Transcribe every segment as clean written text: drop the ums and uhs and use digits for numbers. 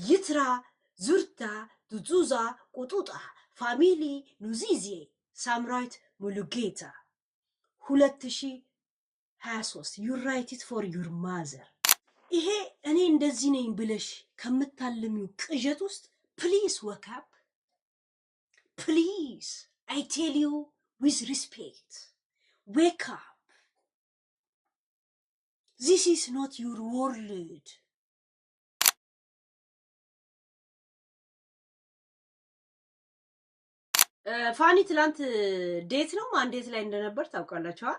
ይትራ ዙርታ ዱዙዛ ቁጡጣ ፋሚሊ ኑዚዜ ሳምራዊት ሙሉጌታ 2023 you write it for your mother ይሄ እኔ እንደዚህ ነኝ ብለሽ ከምታልሚው ቅዠት ውስጥ please wake up please I tell you with respect wake up this is not your world ፋኒ ትላንት ዴት ነው ማን ዴት ላይ እንደነበር ታውቃላችሁ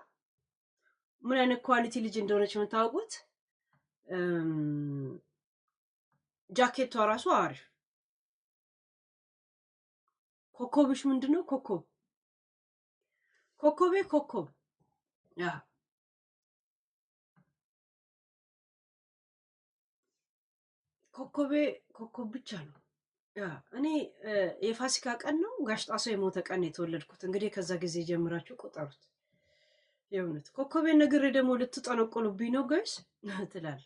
ምን አይነት ኳሊቲ ልጅ እንደሆነች የምታውቁት ጃኬቷ ራሱ አሪፍ ኮኮብሽ ምንድነው ኮኮቤ ያ ኮኮብ ብቻ ነው ያ እኔ የፋሲካ ቀን ነው ጋሽ ጣሰው የሞተ ቀን የተወለድኩት እንግዲህ ከዛ ጊዜ ጀምራችሁ ቆጠሩት የእውነት ኮኮቤ ነገር ደግሞ ልትጠነቆሉብኝ ነው ጋይስ ትላል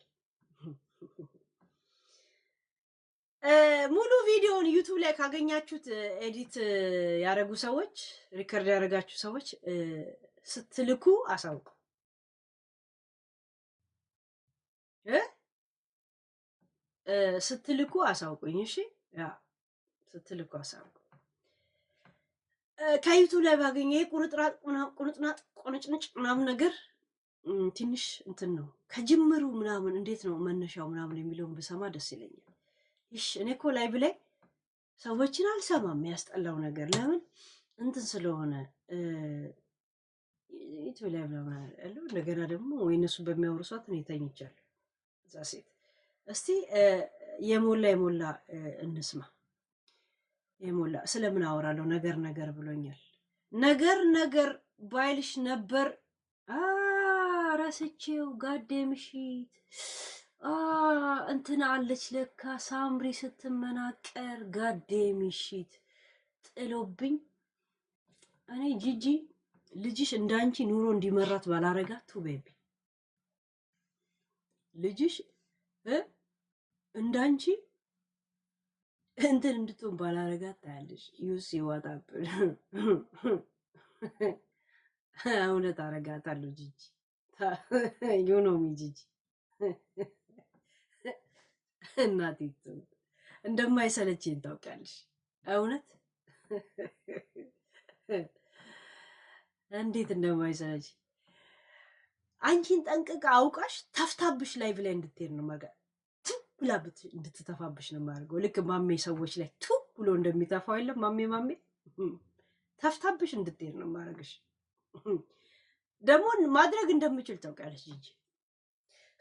ሙሉ ቪዲዮውን ዩቲዩብ ላይ ካገኛችሁት ኤዲት ያረጉ ሰዎች ሪከርድ ያረጋችሁ ሰዎች ስትልኩ አሳውቁ ስትልኩ አሳውቁኝ እሺ ያ ስትልኩ አሳውቁ ከዩቲዩብ ላይ ባገኘ ቁርጥራጥ ምናምን ነገር ትንሽ እንትን ነው ከጅምሩ ምናምን እንዴት ነው መነሻው ምናምን የሚለውን ብሰማ ደስ ይለኛል እሺ እኔ እኮ ላይቭ ላይ ሰዎችን አልሰማም ያስጠላው ነገር ለምን እንትን ስለሆነ ዩቲዩብ ላይ ምናምን ያለው እንደገና ደግሞ ወይነሱ በሚያወሩ ሰዓት ነው ተኝቻለሁ እዛ ሴት እስቲ የሞላ እንስማ የሞላ ስለምን አወራለሁ ነገር ብሎኛል ነገር ባይልሽ ነበር ራስቼው ጋዴምሽት እንትና አለች ለካ ሳምሪ ስትመናቀር ጋዴምሽት ጥሎብኝ እኔ ጂጂ ልጅሽ እንዳንቺ ኑሮ እንዲመራት ባላረጋት ቱ ቤቢ ልጅሽ እንዳንቺ እንትን እንድትሆን ባላረጋት ታያለሽ ዩስ ይዋጣብን እውነት አረጋታለሁ ጂጂ ዩኖሚ ጂጂ እናቴ እንደማይሰለችኝ ታውቂያለሽ እውነት እንዴት እንደማይሰለች አንቺን ጠንቅቃ አውቃሽ ተፍታብሽ ላይ ብላይ እንድትሄድ ነው ማጋ ብላብት እንድትተፋብሽ ነው ማርገው ልክ ማሜ ሰዎች ላይ ቱ ብሎ እንደሚተፋው አይደለም ማሜ ተፍታብሽ እንድትሄድ ነው ማረግሽ ደግሞ ማድረግ እንደምችል ታውቂያለሽ እንጂ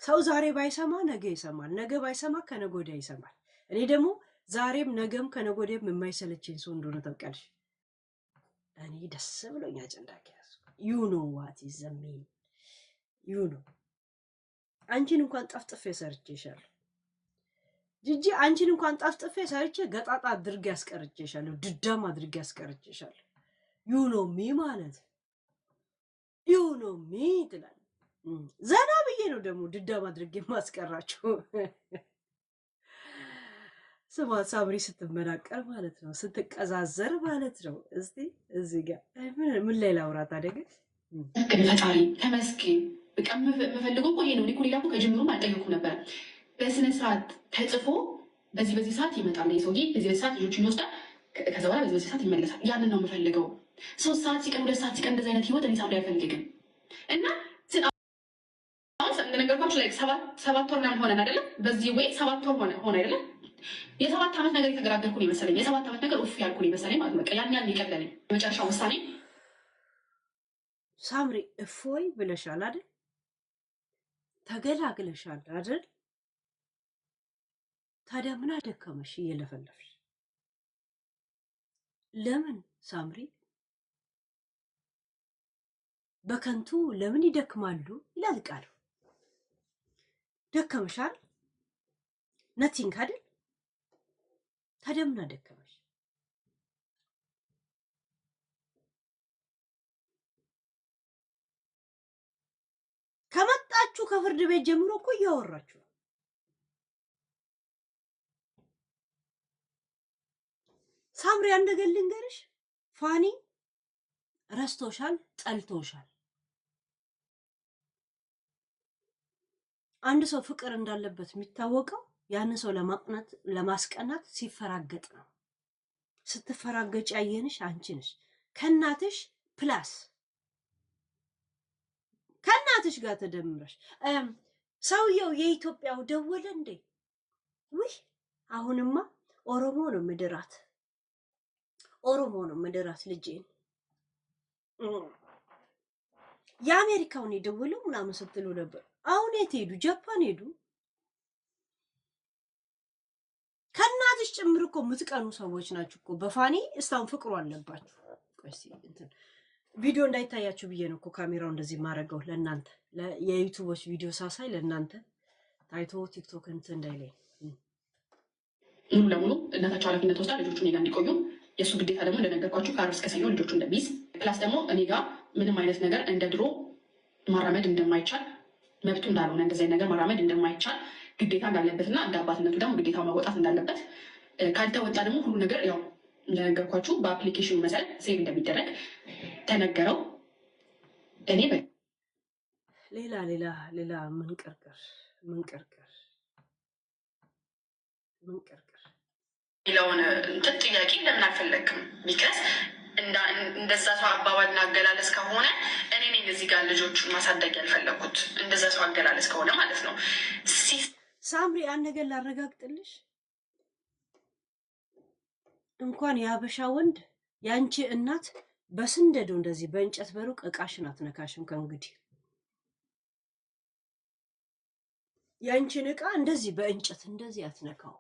ሰው ዛሬ ባይሰማ ነገ ይሰማል ነገ ባይሰማ ከነገ ወዲያ ይሰማል እኔ ደግሞ ዛሬም ነገም ከነገ ወዲያም የማይሰለችኝ ሰው እንደሆነ ታውቂያለሽ እኔ ደስ ብሎኛ ጨንዳቂ ያዝ you know what is the mean you know አንቺን እንኳን ጠፍጥፌ ሰርቼሻለሁ ጂጂ አንቺን እንኳን ጠፍጥፌ ሰርቼ ገጣጣ አድርጌ ያስቀርጬሻለሁ ድዳም አድርጌ ያስቀርጬሻለሁ you know me ማለት you know me ትላል ዘና ብዬ ነው ደግሞ ድዳም አድርጌ ማስቀራችሁ ስማ ሳምሪ ስትመናቀር ማለት ነው ስትቀዛዘር ማለት ነው እስቲ እዚህ ጋር ምን ላይ ላውራት አደገ ፈጣሪ ተመስገን በቃ መፈልገው እኮ ይሄ ነው ሊኩ ሊላኩ ከጅምሩም አልጠየኩም ነበር በስነ ስርዓት ተጽፎ በዚህ ሰዓት ይመጣል ነው ሰውዬ በዚህ ሰዓት ልጆቹን ይወስዳል ከዛ በኋላ በዚህ ሰዓት ይመለሳል ያንን ነው የምፈልገው 3 ሰዓት ሲቀር 2 ሰዓት ሲቀር እንደዚህ አይነት ህይወት እኔ ሳምሪ አይፈልግም እና እንደነገርኳችሁ ላይ 7 ወር ምናምን ሆነን አይደለም በዚህ ወይ 7 ወር ሆነ አይደለም የ7 ዓመት ነገር የተገራገርኩኝ መሰለኝ የ7 ዓመት ነገር ኡፍ ያልኩኝ መሰለኝ ማለት ነው ያን ይቀበለኝ መጨረሻው ውሳኔ ሳምሪ እፎይ ብለሻል አይደል ተገላግለሻል አይደል ታዲያ ምን አደከመሽ እየለፈለፍሽ ለምን ሳምሪ በከንቱ ለምን ይደክማሉ ይላል ቃሉ ደከመሻል ነቲንግ አይደል ታዲያ ምን አደከመሽ ከመጣችሁ ከፍርድ ቤት ጀምሮ እኮ እያወራችሁ ሳምሪ አንድ ነገር ልንገርሽ፣ ፋኒ ረስቶሻል፣ ጠልቶሻል። አንድ ሰው ፍቅር እንዳለበት የሚታወቀው ያን ሰው ለማስቀናት ሲፈራገጥ ነው። ስትፈራገጭ ያየንሽ አንቺ ነሽ። ከእናትሽ ፕላስ ከእናትሽ ጋር ተደምረሽ ሰውየው የኢትዮጵያው ደወለ እንዴ? ውይ አሁንማ ኦሮሞ ነው ምድራት፣ ኦሮሞ ነው ምድራት ልጄን። የአሜሪካውን የደወለው ምናምን ስትሉ ነበር። አሁን የት ሄዱ? ጃፓን ሄዱ። ከእናትሽ ጭምር እኮ የምትቀኑ ሰዎች ናችሁ እኮ። በፋኒ እስካሁን ፍቅሩ አለባችሁ። ቪዲዮ እንዳይታያችሁ ብዬ ነው እኮ ካሜራው እንደዚህ ማድረገው ለእናንተ የዩቱቦች ቪዲዮ ሳሳይ ለእናንተ ታይቶ ቲክቶክ እንትን እንዳይለኝ። ሙሉ ለሙሉ እናታቸው ኃላፊነት ወስዳ ልጆቹ እኔ ጋር እንዲቆዩ፣ የእሱ ግዴታ ደግሞ እንደነገርኳችሁ ከአርብ እስከ ሰኞ ልጆቹ እንደሚይዝ፣ ፕላስ ደግሞ እኔ ጋር ምንም አይነት ነገር እንደ ድሮ ማራመድ እንደማይቻል፣ መብቱ እንዳልሆነ እንደዚህ አይነት ነገር ማራመድ እንደማይቻል ግዴታ እንዳለበትና እንደ አባትነቱ ደግሞ ግዴታ መወጣት እንዳለበት፣ ካልተወጣ ደግሞ ሁሉ ነገር ያው እንደነገርኳችሁ በአፕሊኬሽኑ መሰረት ሴቭ እንደሚደረግ ተነገረው። እኔ ሌላ ምንቅርቅር ሌላውን እንትን ጥያቄ ለምን አልፈለግም? ቢከስ እንደዛ ሰው አባባልና አገላለጽ ከሆነ እኔ ነኝ እዚህ ጋር ልጆቹን ማሳደግ ያልፈለግኩት። እንደዛ ሰው አገላለጽ ከሆነ ማለት ነው። ሳምሪ አንድ ነገር ላረጋግጥልሽ፣ እንኳን የሀበሻ ወንድ ያንቺ እናት በስንደዶ እንደዚህ በእንጨት በሩቅ እቃሽን አትነካሽም። ከእንግዲህ ያንቺን እቃ እንደዚህ በእንጨት እንደዚህ አትነካው።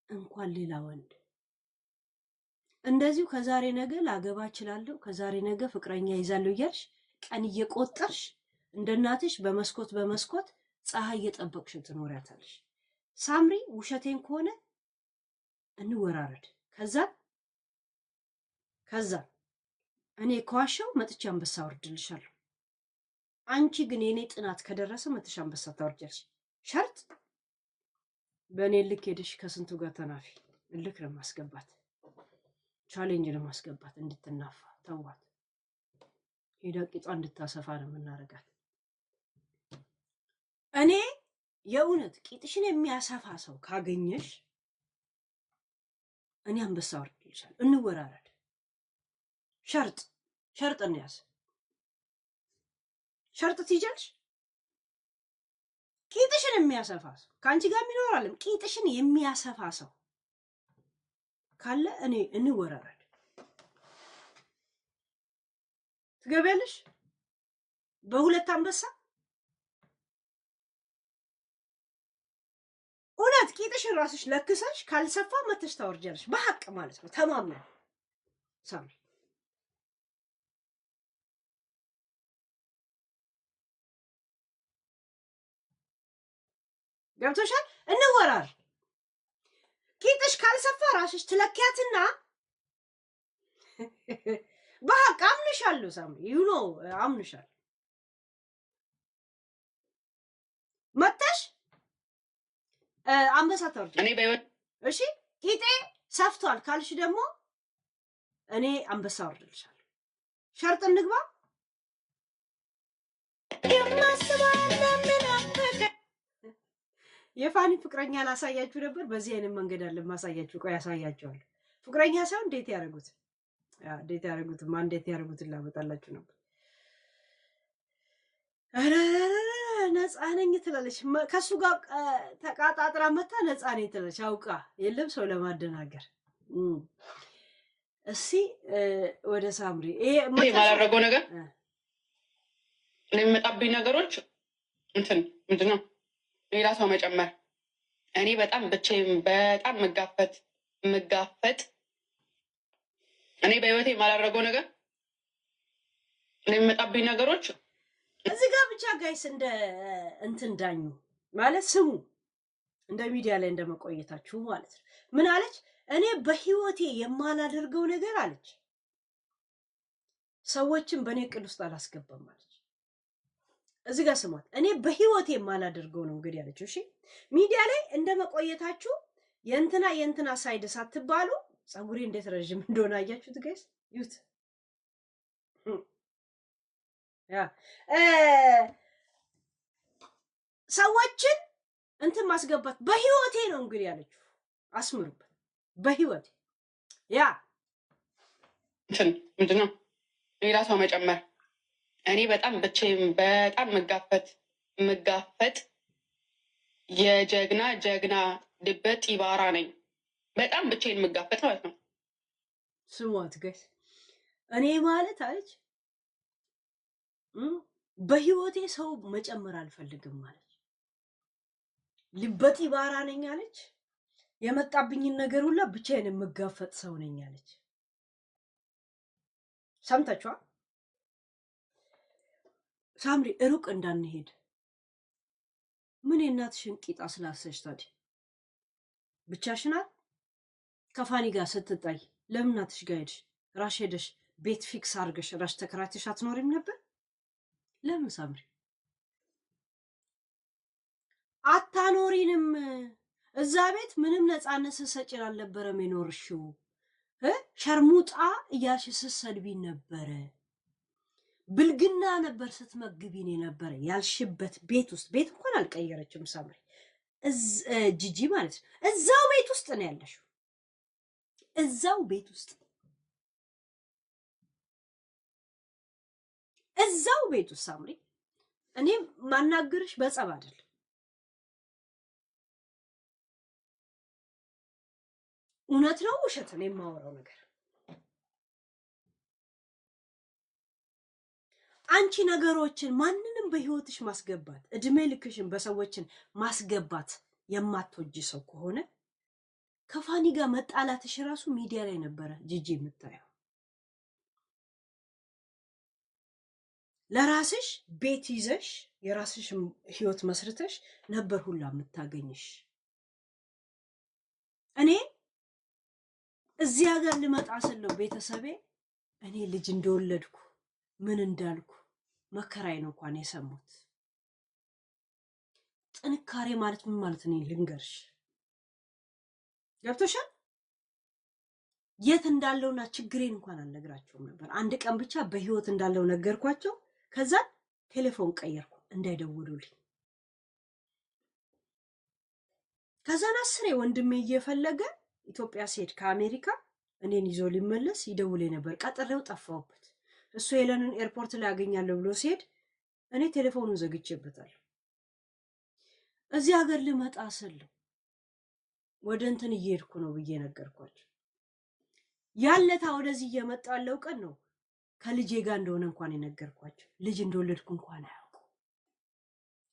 እንኳን ሌላ ወንድ እንደዚሁ ከዛሬ ነገ ላገባ እችላለሁ፣ ከዛሬ ነገ ፍቅረኛ ይዛለሁ እያልሽ ቀን እየቆጠርሽ እንደ እናትሽ በመስኮት ፀሐይ እየጠበቅሽ ትኖሪያታለሽ። ሳምሪ ውሸቴን ከሆነ እንወራረድ። ከዛ እኔ ከዋሻው መጥቼ አንበሳ አወርድልሻለሁ። አንቺ ግን የኔ ጥናት ከደረሰ መጥተሽ አንበሳ ታወርጃለሽ። ሸርጥ በእኔ ልክ ሄደሽ ከስንቱ ጋር ተናፊ። እልክ ለማስገባት ቻሌንጅ ለማስገባት እንድትናፋ ተዋት። ሄዳ ቂጧ እንድታሰፋ ነው የምናረጋት። እኔ የእውነት ቂጥሽን የሚያሰፋ ሰው ካገኘሽ እኔ አንበሳ አወርድልሻለሁ። እንወራረድ። ሸርጥ እንያዝ። ሸርጥ ትይጃለሽ። ቂጥሽን የሚያሰፋ ሰው ከአንቺ ጋር የሚኖራለም። ቂጥሽን የሚያሰፋ ሰው ካለ እኔ እንወራረድ። ትገቢያለሽ በሁለት አንበሳ። እውነት ቂጥሽን ራስሽ ለክሰሽ ካልሰፋ መተሽ ታወርጃለሽ። በሐቅ ማለት ነው። ተማምነን ሳምሪ ገብቶሻል? እንወራር። ቂጥሽ ካልሰፋ ራስሽ ትለኪያትና በሐቅ አምንሻለሁ ሳምሪ ዩኖ አምንሻለሁ። መተሽ አንበሳ ታወርጃለሽ። እሺ ቂጤ ሰፍቷል ካልሽ ደግሞ እኔ አንበሳ አወርድልሻለሁ። ሸርጥ እንግባ። የፋኒ ፍቅረኛ ላሳያችሁ ነበር። በዚህ አይነት መንገድ አለ ማሳያችሁ። ቆይ ያሳያችኋለሁ። ፍቅረኛ ሳይሆን እንዴት ያደረጉትማ እንዴት ያደረጉትን ላመጣላችሁ ነበር። ነፃ ነኝ ትላለች። ከሱ ጋር ተቃጣጥራ መታ ነፃ ነኝ ትላለች። አውቃ የለም ሰው ለማደናገር። እስኪ ወደ ሳምሪ ይሄ የማላደርገው ነገር የሚመጣብኝ ነገሮች እንትን ምንድን ነው ሌላ ሰው መጨመር። እኔ በጣም ብቻዬን በጣም መጋፈጥ እኔ በህይወቴ የማላደርገው ነገር የሚመጣብኝ ነገሮች እዚህ ጋር ብቻ ጋይስ እንደ እንትን ዳኙ ማለት ስሙ እንደ ሚዲያ ላይ እንደመቆየታችሁ ማለት ነው። ምን አለች? እኔ በህይወቴ የማላደርገው ነገር አለች ሰዎችን በእኔ እቅድ ውስጥ አላስገባም አለች። እዚህ ጋር ስሟት። እኔ በህይወቴ የማላደርገው ነው እንግዲህ አለችው። እሺ ሚዲያ ላይ እንደመቆየታችሁ የእንትና ሳይድ ሳትባሉ ፀጉሬ እንዴት ረጅም እንደሆነ አያችሁት ጋይስ? ዩት ያ ሰዎችን እንትን ማስገባት በህይወቴ ነው እንግዲህ ያለችው። አስምሩበት። በህይወቴ ያ እንትን ምንድነው ሌላ ሰው መጨመር። እኔ በጣም ብቻዬን በጣም መጋፈጥ የጀግና ልበ ጢባራ ነኝ። በጣም ብቻዬን መጋፈጥ ማለት ነው። ስሟት ጋይስ፣ እኔ ማለት አለች በህይወቴ ሰው መጨመር አልፈልግም ማለት ልበ ጢባራ ነኝ አለች። የመጣብኝን ነገር ሁላ ብቻዬን የምጋፈጥ ሰው ነኝ አለች። ሰምታችኋል? ሳምሪ ሩቅ እንዳንሄድ ምን የእናትሽን ቂጣ ስላሰሽ ታዲያ ብቻሽናት ከፋኒ ጋር ስትጣይ ለምን እናትሽ ጋር ሄድሽ? ራሽ ሄደሽ ቤት ፊክስ አድርገሽ ራሽ ተከራተሽ አትኖሪም ነበር? ለምን ሳምሪ አታኖሪንም? እዛ ቤት ምንም ነፃነት ስትሰጪን አልነበረም የኖርሽው። ሸርሙጣ እያልሽ ስትሰድቢን ነበረ። ብልግና ነበር ስትመግቢን የነበረ ያልሽበት ቤት ውስጥ ቤት እንኳን አልቀየረችም ሳምሪ። ጂጂ ማለት ነው። እዛው ቤት ውስጥ ነው ያለሽው። እዛው ቤት ውስጥ ሳምሪ። እኔ ማናገርሽ በጸብ አይደለም። እውነት ነው ውሸት ነው የማወራው ነገር። አንቺ ነገሮችን ማንንም በህይወትሽ ማስገባት እድሜ ልክሽን በሰዎችን ማስገባት የማትወጂ ሰው ከሆነ ከፋኒ ጋር መጣላትሽ ራሱ ሚዲያ ላይ ነበረ ጂጂ የምታየው። ለራስሽ ቤት ይዘሽ የራስሽ ህይወት መስርተሽ ነበር ሁላ የምታገኝሽ። እኔ እዚህ ሀገር ልመጣ ስለው ቤተሰቤ እኔ ልጅ እንደወለድኩ ምን እንዳልኩ መከራዬ ነው እንኳን የሰሙት። ጥንካሬ ማለት ምን ማለት ነው ልንገርሽ። ገብቶሻል? የት እንዳለውና ችግሬን እንኳን አልነግራቸውም ነበር። አንድ ቀን ብቻ በህይወት እንዳለው ነገርኳቸው። ከዛ ቴሌፎን ቀየርኩ እንዳይደውሉልኝ። ከዛን አስሬ ወንድሜ እየፈለገ ኢትዮጵያ ሲሄድ ከአሜሪካ እኔን ይዞ ሊመለስ ይደውልኝ ነበር። ቀጥሬው ጠፋሁበት። እሱ ሄለንን ኤርፖርት ላይ አገኛለሁ ብሎ ሲሄድ እኔ ቴሌፎኑን ዘግቼበታለሁ። እዚህ ሀገር ልመጣ ስል ወደ እንትን እየሄድኩ ነው ብዬ ነገርኳቸው። ያለታ ወደዚህ እየመጣ ያለው ቀን ነው ከልጄ ጋር እንደሆነ እንኳን የነገርኳቸው። ልጅ እንደወለድኩ እንኳን አያውቁ።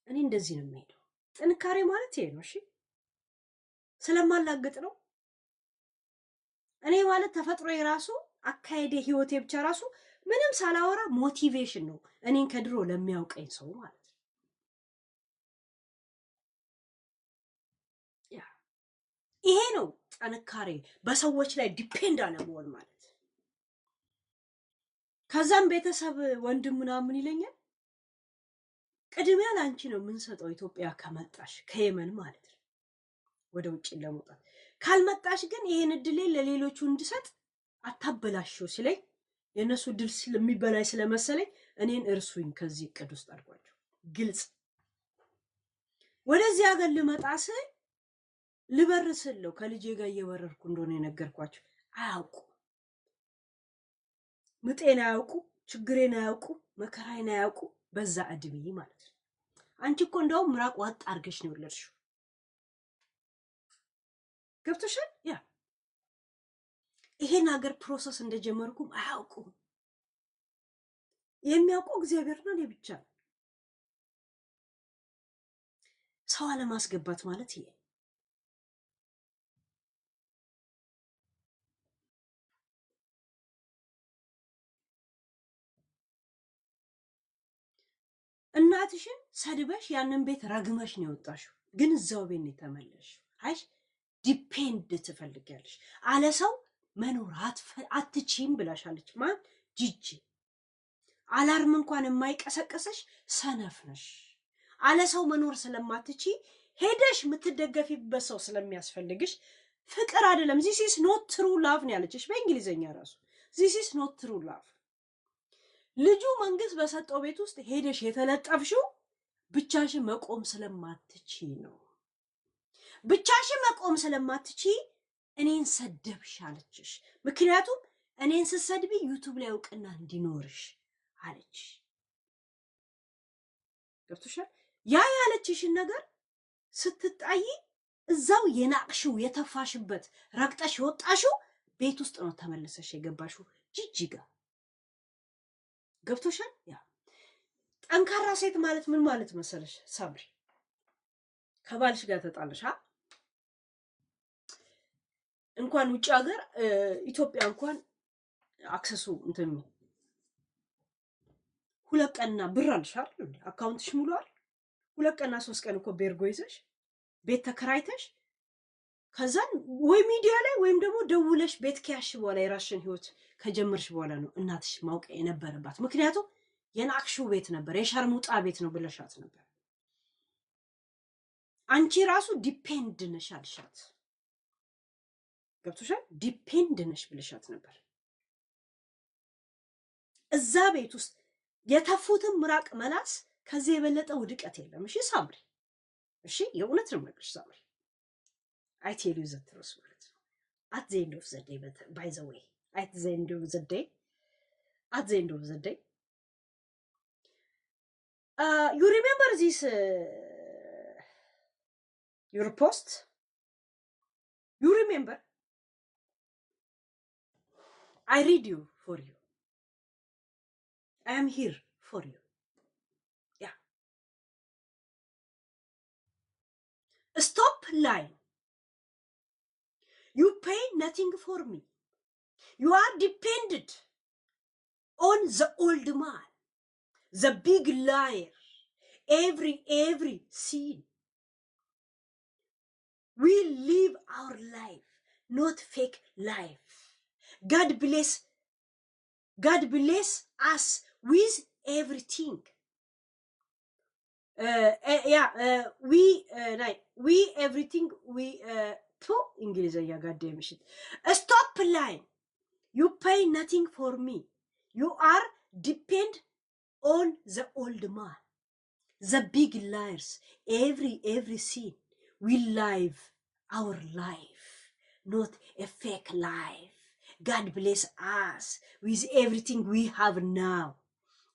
እኔ እንደዚህ ነው የምሄደው። ጥንካሬ ማለት ይሄ ነው። እሺ ስለማላግጥ ነው። እኔ ማለት ተፈጥሮ የራሱ አካሄዴ ህይወቴ ብቻ ራሱ ምንም ሳላወራ ሞቲቬሽን ነው እኔን ከድሮ ለሚያውቀኝ ሰው ማለት ነው። ይሄ ነው ጥንካሬ፣ በሰዎች ላይ ዲፔንድ አለመሆን ማለት። ከዛም ቤተሰብ ወንድም ምናምን ይለኛል ቅድሚያ ላንቺ ነው የምንሰጠው ኢትዮጵያ ከመጣሽ ከየመን ማለት ነው ወደ ውጭ ለመውጣት። ካልመጣሽ ግን ይሄን እድሌ ለሌሎቹ እንድሰጥ አታበላሽው ሲለኝ የነሱ ድል ስለሚበላይ ስለመሰለኝ እኔን እርሱኝ ከዚህ እቅድ ውስጥ አልኳቸው። ግልጽ ወደዚህ ሀገር ልመጣ ስል ልበርስለው ከልጄ ጋር እየበረርኩ እንደሆነ የነገርኳቸው። አያውቁ፣ ምጤን አያውቁ፣ ችግሬን አያውቁ፣ መከራዬን አያውቁ። በዛ እድሜ ማለት ነው። አንቺ እኮ እንደውም ምራቅ ዋጥ አድርገሽ ነው የወለድሽው። ገብቶሻል? ያ ይሄን ሀገር ፕሮሰስ እንደጀመርኩም አያውቁም። የሚያውቀው እግዚአብሔርና እኔ ብቻ ነው። ሰው አለማስገባት ማለት ይሄ እናትሽን ሰድበሽ ያንን ቤት ረግመሽ ነው የወጣሽው፣ ግን እዛው ቤት ነው የተመለስሽው። አይሽ ዲፔንድ ትፈልጊያለሽ። አለ ሰው መኖር አትችይም ብላሻለች። ማን? ጂጂ። አላርም እንኳን የማይቀሰቀሰሽ ሰነፍ ነሽ። አለ ሰው መኖር ስለማትችይ ሄደሽ የምትደገፊበት ሰው ስለሚያስፈልግሽ ፍቅር አይደለም። this is not true love ነው ያለችሽ በእንግሊዘኛ ራሱ this is not true love። ልጁ መንግስት በሰጠው ቤት ውስጥ ሄደሽ የተለጠፍሽው ብቻሽን መቆም ስለማትቺ ነው። ብቻሽን መቆም ስለማትቺ እኔን ሰደብሽ አለችሽ። ምክንያቱም እኔን ስትሰድቢ ዩቲዩብ ላይ እውቅና እንዲኖርሽ አለች። ገብቶሻል? ያ ያለችሽን ነገር ስትጣይ እዛው የናቅሽው የተፋሽበት ረግጠሽ የወጣሽው ቤት ውስጥ ነው ተመለሰሽ የገባሽው ጂጂጋ። ገብቶሻል? ያ ጠንካራ ሴት ማለት ምን ማለት መሰለሽ ሳምሪ? ከባልሽ ጋር ተጣለሽ እንኳን ውጭ ሀገር ኢትዮጵያ እንኳን አክሰሱ እንትን 2 ቀንና ብር አለሽ አይደል? አካውንትሽ ሙሉዋል። 2 ቀንና 3 ቀን እኮ ቤርጎ ይዘሽ ቤት ተከራይተሽ ከዛን ወይ ሚዲያ ላይ ወይም ደግሞ ደውለሽ ቤት ከያሽ በኋላ የራስሽን ህይወት ከጀመርሽ በኋላ ነው እናትሽ ማውቀ የነበረባት። ምክንያቱም የናቅሽው ቤት ነበር፣ የሸርሙጣ ቤት ነው ብለሻት ነበር። አንቺ ራሱ ዲፔንድ ነሽ አልሻት። ገብቶሻል? ዲፔንድ ነሽ ብለሻት ነበር። እዛ ቤት ውስጥ የተፉትን ምራቅ መላስ ከዚህ የበለጠ ውድቀት የለም። እሺ ሳምሪ፣ እሺ የእውነት ነው የምነግርሽ ሳምሪ። I tell you the truth ማለት ነው። At the end of the day, but by the way, at the end of the day, you remember this your post? You remember? I read you for you. I am here for you. Yeah. Stop lying. You pay nothing for me. You are dependent on the old man, the big liar, every scene. We live our life, not fake life. God bless us with everything. We everything we to English goddamn shit. Stop lying. You pay nothing for me. You are depend on the old man, the big liars, every scene. We live our life, not a fake life. God bless us with everything we have now.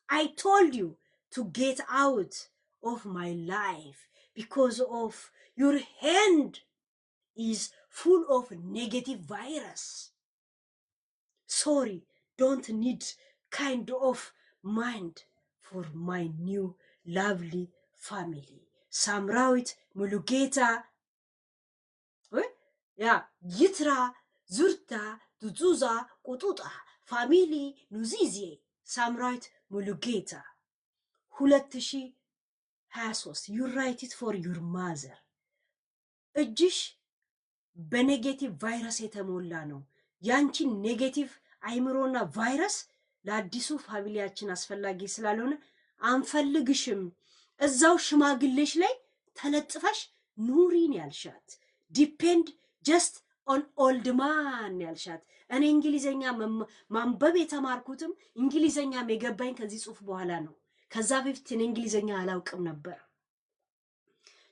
I told you to get out of my life because of your hand is full of negative virus. Sorry, don't need kind of mind for my new lovely family. Samrawit Mulugeta, Yitra, Zurta, Tuzuza, Kututa, family Nuzizie, Samrawit Mulugeta. 2023. You write it for your mother. እጅሽ በኔጌቲቭ ቫይረስ የተሞላ ነው። ያንቺን ኔጌቲቭ አይምሮና ቫይረስ ለአዲሱ ፋሚሊያችን አስፈላጊ ስላልሆነ አንፈልግሽም። እዛው ሽማግሌሽ ላይ ተለጥፈሽ ኑሪን ያልሻት። ዲፔንድ ጀስት ኦን ኦልድ ማን ያልሻት። እኔ እንግሊዘኛ ማንበብ የተማርኩትም እንግሊዘኛም የገባኝ ከዚህ ጽሑፍ በኋላ ነው። ከዛ በፊት እኔ እንግሊዘኛ አላውቅም ነበር።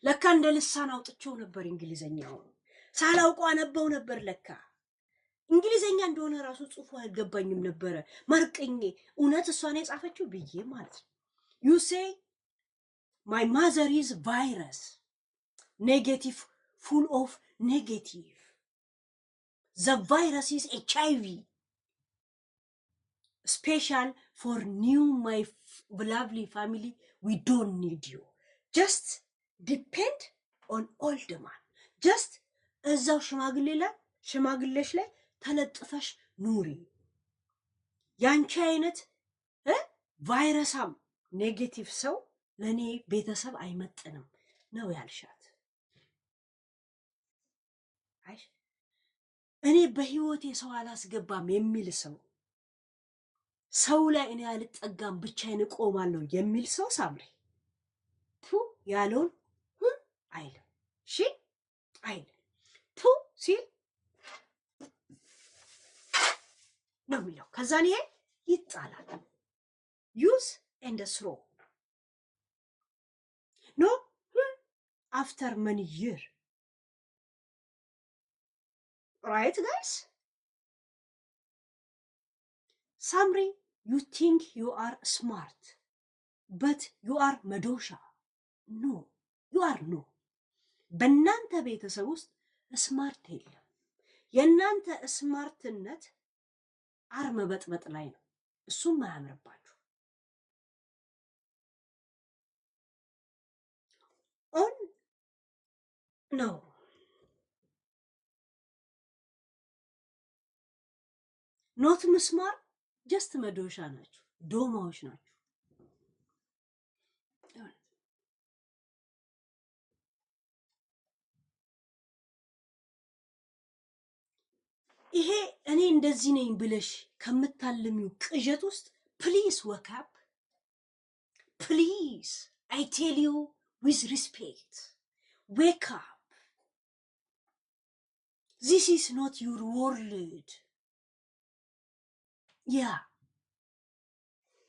ለካ እንደ ልሳን አውጥቼው ነበር እንግሊዘኛው። ሳላውቀው አነበው ነበር። ለካ እንግሊዘኛ እንደሆነ ራሱ ጽሑፉ አልገባኝም ነበር። ማርቀኝ እውነት እሷን የጻፈችው ብዬ ማለት ነው። you say my mother is virus, negative, full of negative. The virus is HIV. Special for new my lovely family. We don't need you. Just depend on old man. Just እዛው ሽማግሌሽ ላይ ተለጥፈሽ ኑሪ። ያንቺ አይነት ቫይረሳም ኔጌቲቭ ሰው ለኔ ቤተሰብ አይመጥንም ነው ያልሻት። አይ እኔ በህይወቴ ሰው አላስገባም የሚል ሰው ላይ እኔ አልጠጋም ብቻዬን እቆማለሁ የሚል ሰው ሳምሪ ቱ ያለውን አይልም። እሺ አይልም። ቱ ሲል ነው የሚለው። ከዛን ይሄ ይጣላል። use and throw no after many year, right guys? Samri, you think you are smart but you are madosha. No, you are no. በእናንተ ቤተሰብ ውስጥ ስማርት የለም። የእናንተ ስማርትነት አርመ በጥበጥ ላይ ነው። እሱም አያምርባችሁ። ኦን ነው ኖት ምስማር ጀስት መዶሻ ናችሁ፣ ዶማዎች ናችሁ። ይሄ እኔ እንደዚህ ነኝ ብለሽ ከምታልሚው ቅዠት ውስጥ ፕሊዝ ወክ አፕ ፕሊዝ አይ ቴል ዩ ዊዝ ሪስፔክት ዌክ አፕ ዚስ ኢዝ ኖት ዩር ወርልድ ያ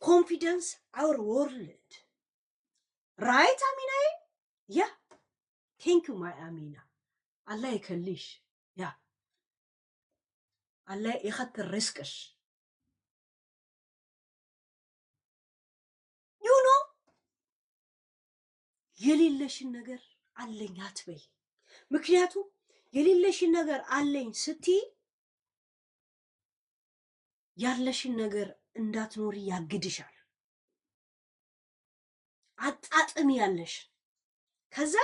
ኮንፊደንስ አወር ወርልድ ራይት አሚናዬ ያ ቴንክ ዩ ማይ አሚና አላህ ይከልሽ ያ አላህ ይኸትር ሪስቅሽ ዩ ኖ የሌለሽን ነገር አለኝ አትበይ። ምክንያቱም የሌለሽን ነገር አለኝ ስትይ ያለሽን ነገር እንዳትኖሪ ያግድሻል። አጣጥሚ ያለሽ ከዛ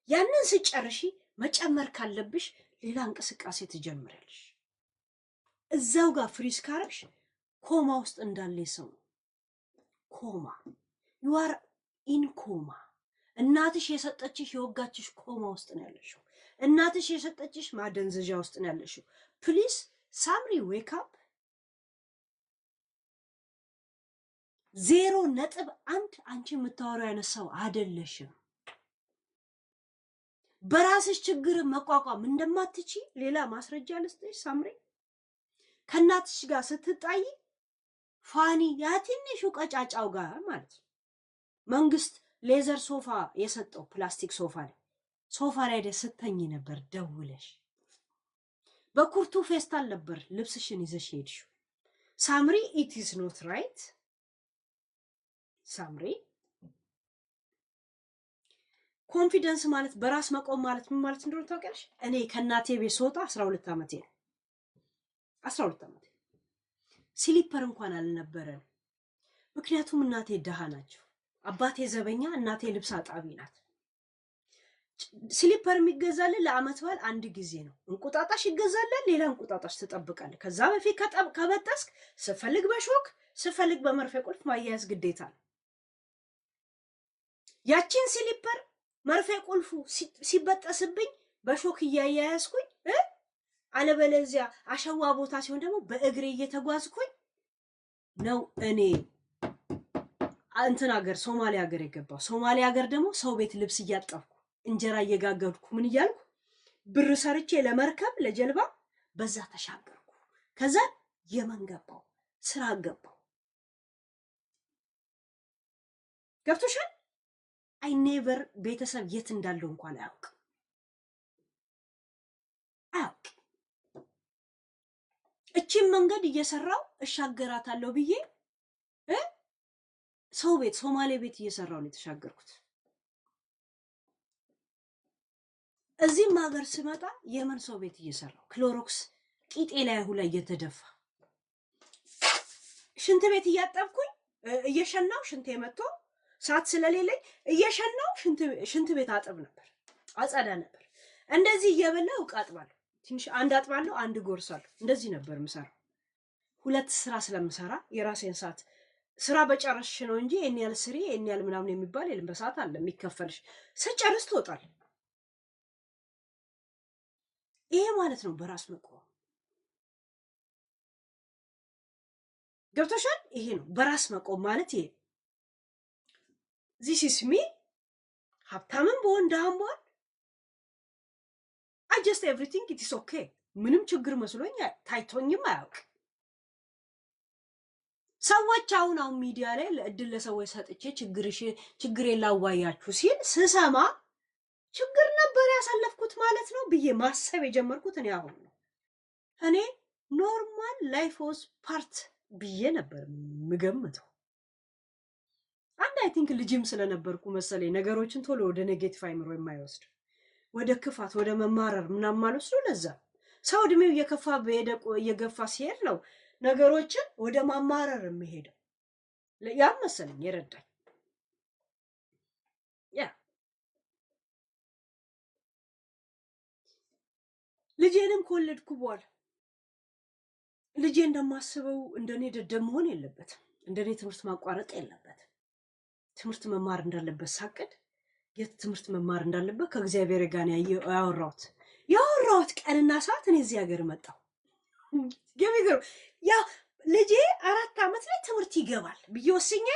ያንን ስጨርሺ መጨመር ካለብሽ ሌላ እንቅስቃሴ ትጀምሪያለሽ። እዛው ጋር ፍሪዝ ካረግሽ ኮማ ውስጥ እንዳለ ሰው ኮማ you are in ኮማ። እናትሽ የሰጠችሽ የወጋችሽ ኮማ ውስጥ ነው ያለሽው። እናትሽ የሰጠችሽ ማደንዘዣ ውስጥ ነው ያለሽው። ፕሊዝ ሳምሪ ዌክ አፕ። 0.1 አንቺ የምታወራው አይነት ሰው አይደለሽም። በራስሽ ችግር መቋቋም እንደማትቺ ሌላ ማስረጃ ልስጥሽ ሳምሪ። ከእናትሽ ጋር ስትጣይ ፋኒ ያ ትንሹ ቀጫጫው ጋር ማለት ነው መንግስት ሌዘር ሶፋ የሰጠው ፕላስቲክ ሶፋ ላይ ስተኝ ነበር ደውለሽ በኩርቱ ፌስታል ነበር ልብስሽን ይዘሽ ሄድሽው። ሳምሪ ኢት ኢዝ ኖት ራይት ሳምሪ። ኮንፊደንስ ማለት በራስ መቆም ማለት ምን ማለት እንደሆነ ታውቂያለሽ? እኔ ከእናቴ ቤት ስወጣ 12 ዓመቴ ነው። 12 ዓመቴ ስሊፐር እንኳን አልነበረን። ምክንያቱም እናቴ ደሃ ናቸው። አባቴ ዘበኛ፣ እናቴ ልብስ አጣቢ ናት። ስሊፐር የሚገዛልን ለአመት በዓል አንድ ጊዜ ነው። እንቁጣጣሽ ይገዛልን፣ ሌላ እንቁጣጣሽ ትጠብቃለህ። ከዛ በፊት ከበጠስክ ስፈልግ በሾክ ስፈልግ በመርፌ ቁልፍ ማያያዝ ግዴታ ነው። ያቺን ስሊፐር መርፌ ቁልፉ ሲበጠስብኝ በሾክ እያያያዝኩኝ አለበለዚያ አሸዋ ቦታ ሲሆን ደግሞ በእግሬ እየተጓዝኩኝ ነው እኔ እንትን ሀገር ሶማሊያ ሀገር የገባው። ሶማሊያ ሀገር ደግሞ ሰው ቤት ልብስ እያጠብኩ እንጀራ እየጋገርኩ ምን እያልኩ ብር ሰርቼ ለመርከብ ለጀልባ በዛ ተሻገርኩ። ከዛ የመን ገባው፣ ስራ ገባው። ገብቶሻል? አይ ኔቨር ቤተሰብ የት እንዳለው እንኳን አያውቅም። እቺን መንገድ እየሰራው እሻገራታለሁ ብዬ ሰው ቤት ሶማሌ ቤት እየሰራው ነው የተሻገርኩት። እዚህም ሀገር ስመጣ የመን ሰው ቤት እየሰራው ክሎሮክስ ቂጤ ላይ ሁላ እየተደፋ ሽንት ቤት እያጠብኩኝ እየሸናው ሽንት የመጥቶ ሰዓት ስለሌለኝ እየሸናው ሽንት ቤት አጥብ ነበር፣ አጸዳ ነበር። እንደዚህ እየበላው ዕቃ አጥባለሁ። ትንሽ አንድ አጥባለሁ፣ አንድ ጎርሳለሁ። እንደዚህ ነበር ምሰራ። ሁለት ስራ ስለምሰራ የራሴን ሰዓት ስራ በጨረስሽ ነው እንጂ የኔ ያል ስሪ የኔ ያል ምናምን የሚባል የለም። በሰዓት አለ የሚከፈልሽ፣ ስጨርስ ትወጣል። ይሄ ማለት ነው በራስ መቆም። ገብቶሻል? ይሄ ነው በራስ መቆም ማለት ይሄ። ዚስ ኢስ ሚ። ሀብታምም በሆን ደሃም በሆን I just everything it is okay። ምንም ችግር መስሎኝ ታይቶኝም አያውቅ። ሰዎች አሁን ሚዲያ ላይ ለእድል ለሰዎች ሰጥቼ ችግሬን ላዋያችሁ ሲል ስሰማ ችግር ነበር ያሳለፍኩት ማለት ነው ብዬ ማሰብ የጀመርኩት እኔ አሁን ነው። እኔ ኖርማል ላይፍ ኦፍ ፓርት ብዬ ነበር ምገምተው። አንድ አይ ቲንክ ልጅም ስለነበርኩ መሰለኝ ነገሮችን ቶሎ ወደ ኔጌቲቭ አይምሮ የማይወስድ ወደ ክፋት ወደ መማረር ምናምን ማልወስዱ። ለዛ ሰው እድሜው እየገፋ ሲሄድ ነው ነገሮችን ወደ ማማረር የሚሄደው። ያም መሰለኝ የረዳኝ። ያ ልጄንም ከወለድኩ በኋላ ልጄ እንደማስበው እንደኔ ደደብ መሆን የለበትም። እንደኔ ትምህርት ማቋረጥ የለበትም። ትምህርት መማር እንዳለበት ሳቅድ የት ትምህርት መማር እንዳለበት ከእግዚአብሔር ጋር ያወራሁት ቀንና ሰዓት እኔ እዚህ ሀገር መጣሁ። ገሚገሩ ያ ልጄ 4 ዓመት ላይ ትምህርት ይገባል ብዬ ወስኜ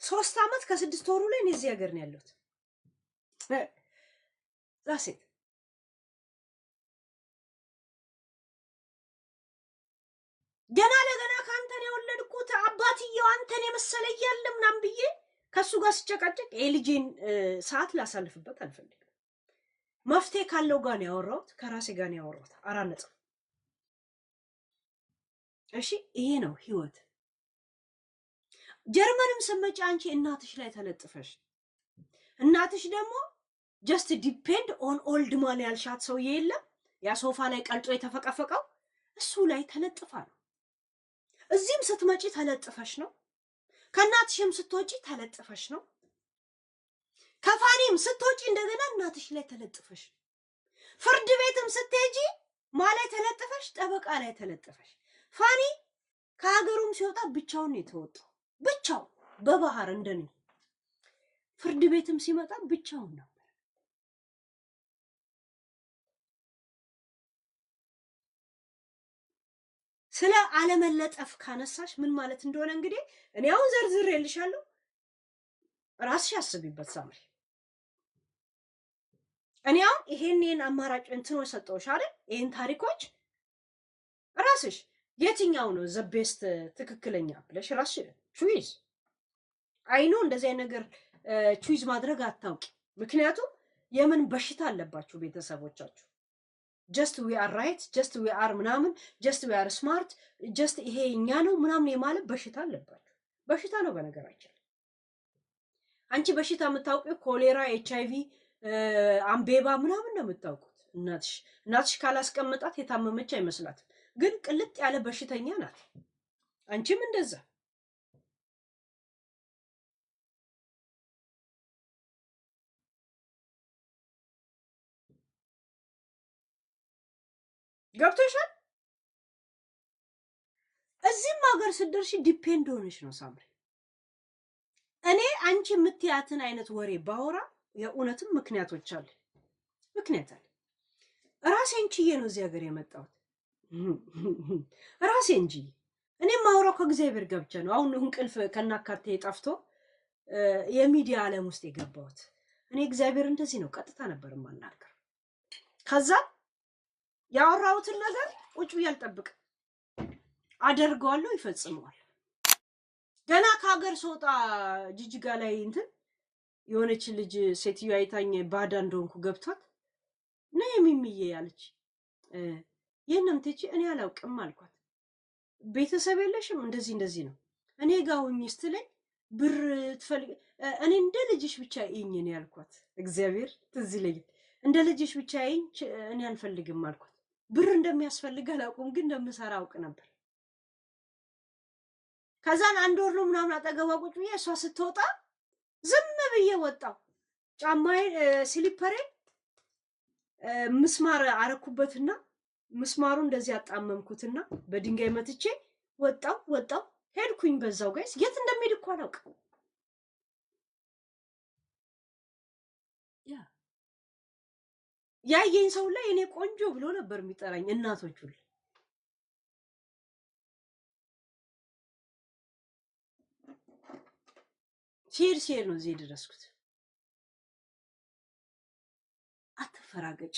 3 ዓመት ከ6 ወሩ ላይ እኔ እዚህ ሀገር ነው ያለሁት። ዛሴት ገና ለገና ከአንተን የወለድኩት አባትየው አንተን የመሰለ እያለ ምናምን ብዬ ከሱ ጋር ስጨቃጨቅ የልጄን ሰዓት ላሳልፍበት አልፈልግም። መፍትሄ ካለው ጋር ነው ያወራሁት፣ ከራሴ ጋር ነው ያወራሁት። 4 ነጥብ። እሺ ይሄ ነው ህይወት። ጀርመንም ስመጪ አንቺ እናትሽ ላይ ተለጥፈሽ እናትሽ ደግሞ ጀስት ዲፔንድ ኦን ኦልድ ማን ያልሻት ሰውዬ የለም ያ ሶፋ ላይ ቀልጦ የተፈቀፈቀው እሱ ላይ ተለጥፋ ነው። እዚህም ስትመጪ ተለጥፈሽ ነው። ከእናትሽም ስትወጪ ተለጥፈሽ ነው። ከፋኒም ስትወጪ እንደገና እናትሽ ላይ ተለጥፈሽ፣ ፍርድ ቤትም ስትሄጂ ማላይ ተለጥፈሽ፣ ጠበቃ ላይ ተለጥፈሽ። ፋኒ ከሀገሩም ሲወጣ ብቻውን የተወጣው ብቻው በባህር እንደኔ፣ ፍርድ ቤትም ሲመጣ ብቻውን ነበር። ስለ አለመለጠፍ ካነሳሽ ምን ማለት እንደሆነ እንግዲህ እኔ አሁን ዘርዝሬልሻለሁ። ራስሽ አስቢበት ሳምሪ። እኔ አሁን ይሄን አማራጭ እንትኖች ሰጠሁሽ አይደል? ይሄን ታሪኮች ራስሽ የትኛው ነው ዘ ቤስት ትክክለኛ ብለሽ ራስሽ ቹይዝ። አይኖ እንደዚህ ነገር ቹይዝ ማድረግ አታውቂ። ምክንያቱም የምን በሽታ አለባችሁ ቤተሰቦቻችሁ። ጀስት ዊ አር ራይት፣ ጀስት ዊ አር ምናምን፣ ጀስት ዊ አር ስማርት፣ ጀስት ይሄ እኛ ነው ምናምን የማለት በሽታ አለባችሁ። በሽታ ነው በነገራችን። አንቺ በሽታ የምታውቂው ኮሌራ፣ ኤችአይቪ፣ አምቤባ ምናምን ነው የምታውቁት። እናትሽ ካላስቀመጣት የታመመች አይመስላትም፣ ግን ቅልጥ ያለ በሽተኛ ናት። አንቺም እንደዛ። ገብቶሻል? እዚህም ሀገር ስትደርሺ ዲፔንድ ሆነሽ ነው ሳምሪ። እኔ አንቺ የምትያትን አይነት ወሬ ባወራ የእውነትም ምክንያቶች አለ። ራሴን ችዬ ነው እዚህ ሀገር የመጣሁት። ራሴን ችዬ እኔም ማውራው ከእግዚአብሔር ጋር ብቻ ነው። አሁን እንቅልፍ ከናካቴ ጠፍቶ የሚዲያ ዓለም ውስጥ የገባሁት እኔ እግዚአብሔር እንደዚህ ነው ቀጥታ ነበር የማናገር። ከዛ ያወራሁትን ነገር ቁጭ ብዬ አልጠብቅም፣ አደርገዋለሁ፣ ይፈጽመዋል። ገና ከሀገር ስወጣ ጅጅጋ ላይ እንትን የሆነች ልጅ ሴትዮ አይታኝ ባዳ እንደሆንኩ ገብቷት ነይ የሚምዬ ያለች የለም ትቺ እኔ አላውቅም አልኳት። ቤተሰብ የለሽም? እንደዚህ ነው እኔ ጋር ሁኚ ስትለኝ ብር ትፈልግ እኔ እንደ ልጅሽ ብቻ ይኝ ነው ያልኳት። እግዚአብሔር ትዝ ይለኛል። እንደ ልጅሽ ብቻ ይኝ እኔ አልፈልግም አልኳት። ብር እንደሚያስፈልግ አላውቅም፣ ግን እንደምሰራ አውቅ ነበር። ከዛን 1 ወር ነው ምናምን አጠገቧ ቁጭ ብዬ እሷ ስትወጣ ዝም ብዬ ወጣው። ጫማዬ ስሊፐሬን ምስማር አረኩበትና ምስማሩ እንደዚህ አጣመምኩትና በድንጋይ መትቼ ወጣው ሄድኩኝ። በዛው ጋይስ የት እንደሚሄድ እኮ አላውቅም። ያየኝ ሰው ላይ እኔ ቆንጆ ብሎ ነበር የሚጠራኝ እናቶች ሁሉ። ሼር ነው እዚህ የደረስኩት። አትፈራገጭ።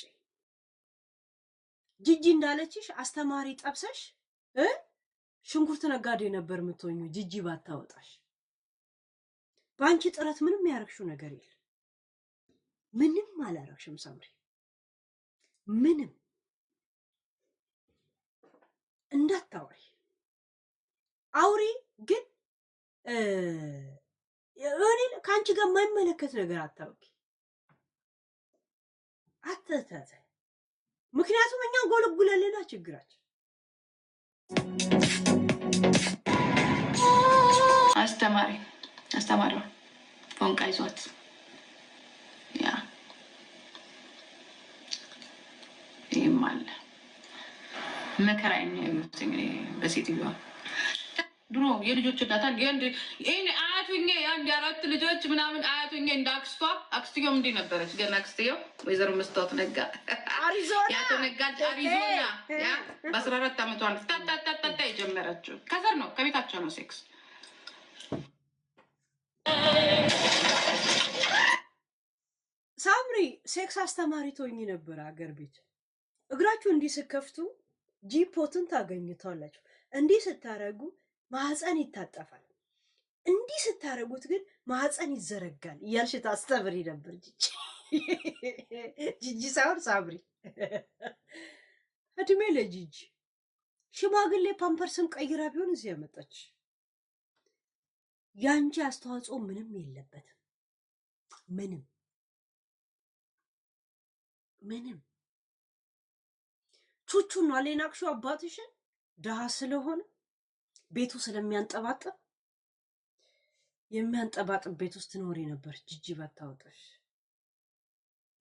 ጂጂ እንዳለችሽ አስተማሪ ጠብሰሽ ሽንኩርት ነጋዴ ነበር የምትሆኙ ጂጂ ባታወጣሽ። በአንቺ ጥረት ምንም ያረግሽው ነገር የለም። ምንም አላረግሽም ሳምሪ፣ ምንም እንዳታወሪ። አውሪ ግን እኔ ከአንቺ ጋር የማይመለከት ነገር አታውቂ፣ አትተተ። ምክንያቱም እኛ ጎለጉለልና ችግራችን አስተማሪዋ ፎንቃ ይዟት ያ ይህም አለ መከራዬን ያዩት እንግዲህ በሴትዮዋ ድሮ የልጆች እናት ይህን አያቱኜ የአንድ የአራት ልጆች ምናምን አያቱኜ እንደ አክስትዮም እንዲህ ነበረች። ገና አክስትዮ ወይዘሮ መስታወት ነጋ ያቶ ነጋ አሪዞና በ14 ዓመቷ ታታታታ የጀመረችው ከዘር ነው፣ ከቤታቸው ነው ሴክስ። ሳምሪ ሴክስ አስተማሪ ትሆኚ ነበር አገር ቤት። እግራችሁ እንዲህ ስከፍቱ ጂፖትን ታገኙታላችሁ። እንዲህ ስታረጉ ማህፀን ይታጠፋል፣ እንዲህ ስታረጉት ግን ማህፀን ይዘረጋል እያልሽ ታስተምሪ ነበር ጂጂ ሳይሆን ሳምሪ። እድሜ ለጂጂ። ሽማግሌ ፓምፐርስም ቀይራ ቢሆን እዚህ ያመጣች። ያንቺ አስተዋጽኦ ምንም የለበትም። ምንም ምንም። ቹቹን ነው አሌናክሹ አባትሽን ድሃ ስለሆነ ቤቱ ስለሚያንጠባጥብ የሚያንጠባጥብ ቤት ውስጥ ትኖሪ ነበር ጂጂ ባታወጣሽ።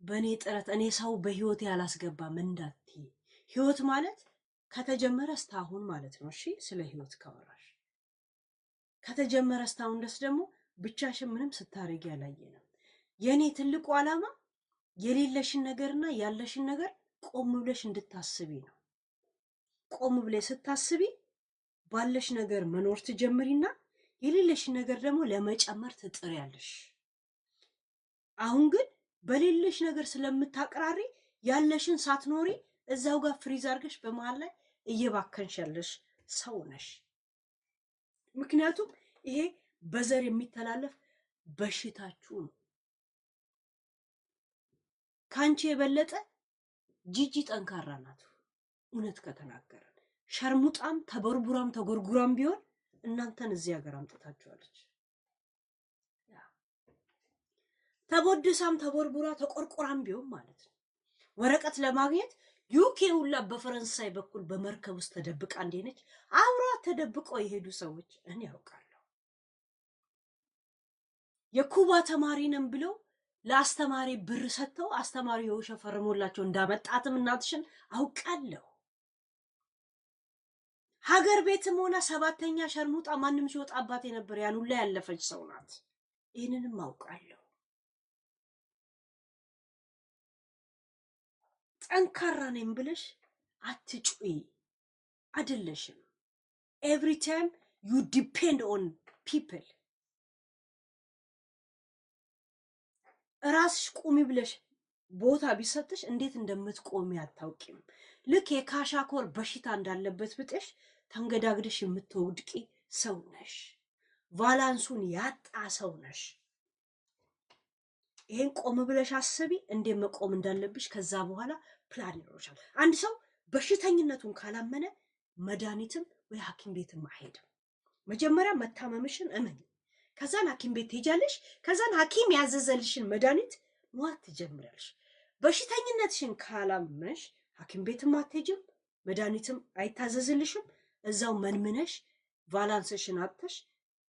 በእኔ ጥረት እኔ ሰው በህይወት ያላስገባም እንዳትዪ። ህይወት ማለት ከተጀመረ እስካሁን ማለት ነው። እሺ ስለ ህይወት ካወራሽ ከተጀመረ እስካሁን ድረስ ደግሞ ብቻሽን ምንም ስታረጊ ያላየንም። የኔ ትልቁ ዓላማ የሌለሽን ነገርና ያለሽን ነገር ቆም ብለሽ እንድታስቢ ነው። ቆም ብለሽ ስታስቢ ባለሽ ነገር መኖር ትጀምሪና የሌለሽን ነገር ደግሞ ለመጨመር ትጥሪያለሽ። አሁን ግን በሌለሽ ነገር ስለምታቀራሪ ያለሽን ሳትኖሪ እዛው ጋር ፍሪዝ አድርገሽ በመሃል ላይ እየባከንሽ ያለሽ ሰው ነሽ። ምክንያቱም ይሄ በዘር የሚተላለፍ በሽታችሁ ነው። ካንቺ የበለጠ ጂጂ ጠንካራ ናት። እውነት ከተናገረ ሸርሙጣም ተበርቡራም ተጎርጉራም ቢሆን እናንተን እዚህ ሀገር አምጥታችኋለች። ተቦድሳም ተቦርቡራ ተቆርቆራም ቢሆን ማለት ነው። ወረቀት ለማግኘት ዩኬ ሁላ በፈረንሳይ በኩል በመርከብ ውስጥ ተደብቃ እንደነች አብሯ ተደብቀው የሄዱ ሰዎች እኔ ያውቃለሁ። የኩባ ተማሪ ነን ብለው ለአስተማሪ ብር ሰጥተው አስተማሪ የውሸት ፈርሞላቸው እንዳመጣትም እናትሽን አውቃለሁ። ሀገር ቤትም ሆነ ሰባተኛ ሸርሙጣ ማንም ሲወጣባት የነበር ያን ሁላ ያለፈች ሰው ናት። ይህንንም አውቃለሁ። ጠንካራ ነኝ ብለሽ አትጩይ። አይደለሽም። ኤቭሪ ታይም ዩ ዲፔንድ ኦን ፒፕል። ራስሽ ቁሚ ብለሽ ቦታ ቢሰጥሽ እንዴት እንደምትቆሚ አታውቂም። ልክ የካሻኮር በሽታ እንዳለበት ብጥሽ ተንገዳግደሽ የምትወድቂ ሰው ነሽ። ቫላንሱን ያጣ ሰው ነሽ። ይሄን ቆም ብለሽ አስቢ፣ እንዴት መቆም እንዳለብሽ። ከዛ በኋላ ፕላን ይኖርሻል። አንድ ሰው በሽተኝነቱን ካላመነ መድኃኒትም ወይ ሐኪም ቤትም አይሄድም። መጀመሪያ መታመምሽን እመኝ። ከዛን ሐኪም ቤት ትሄጃለሽ። ከዛን ሐኪም ያዘዘልሽን መድኃኒት መዋጥ ትጀምሪያለሽ። በሽተኝነትሽን ካላመንሽ ሐኪም ቤትም አትሄጂም፣ መድኃኒትም አይታዘዝልሽም። እዛው መንምነሽ ቫላንስሽን አጥተሽ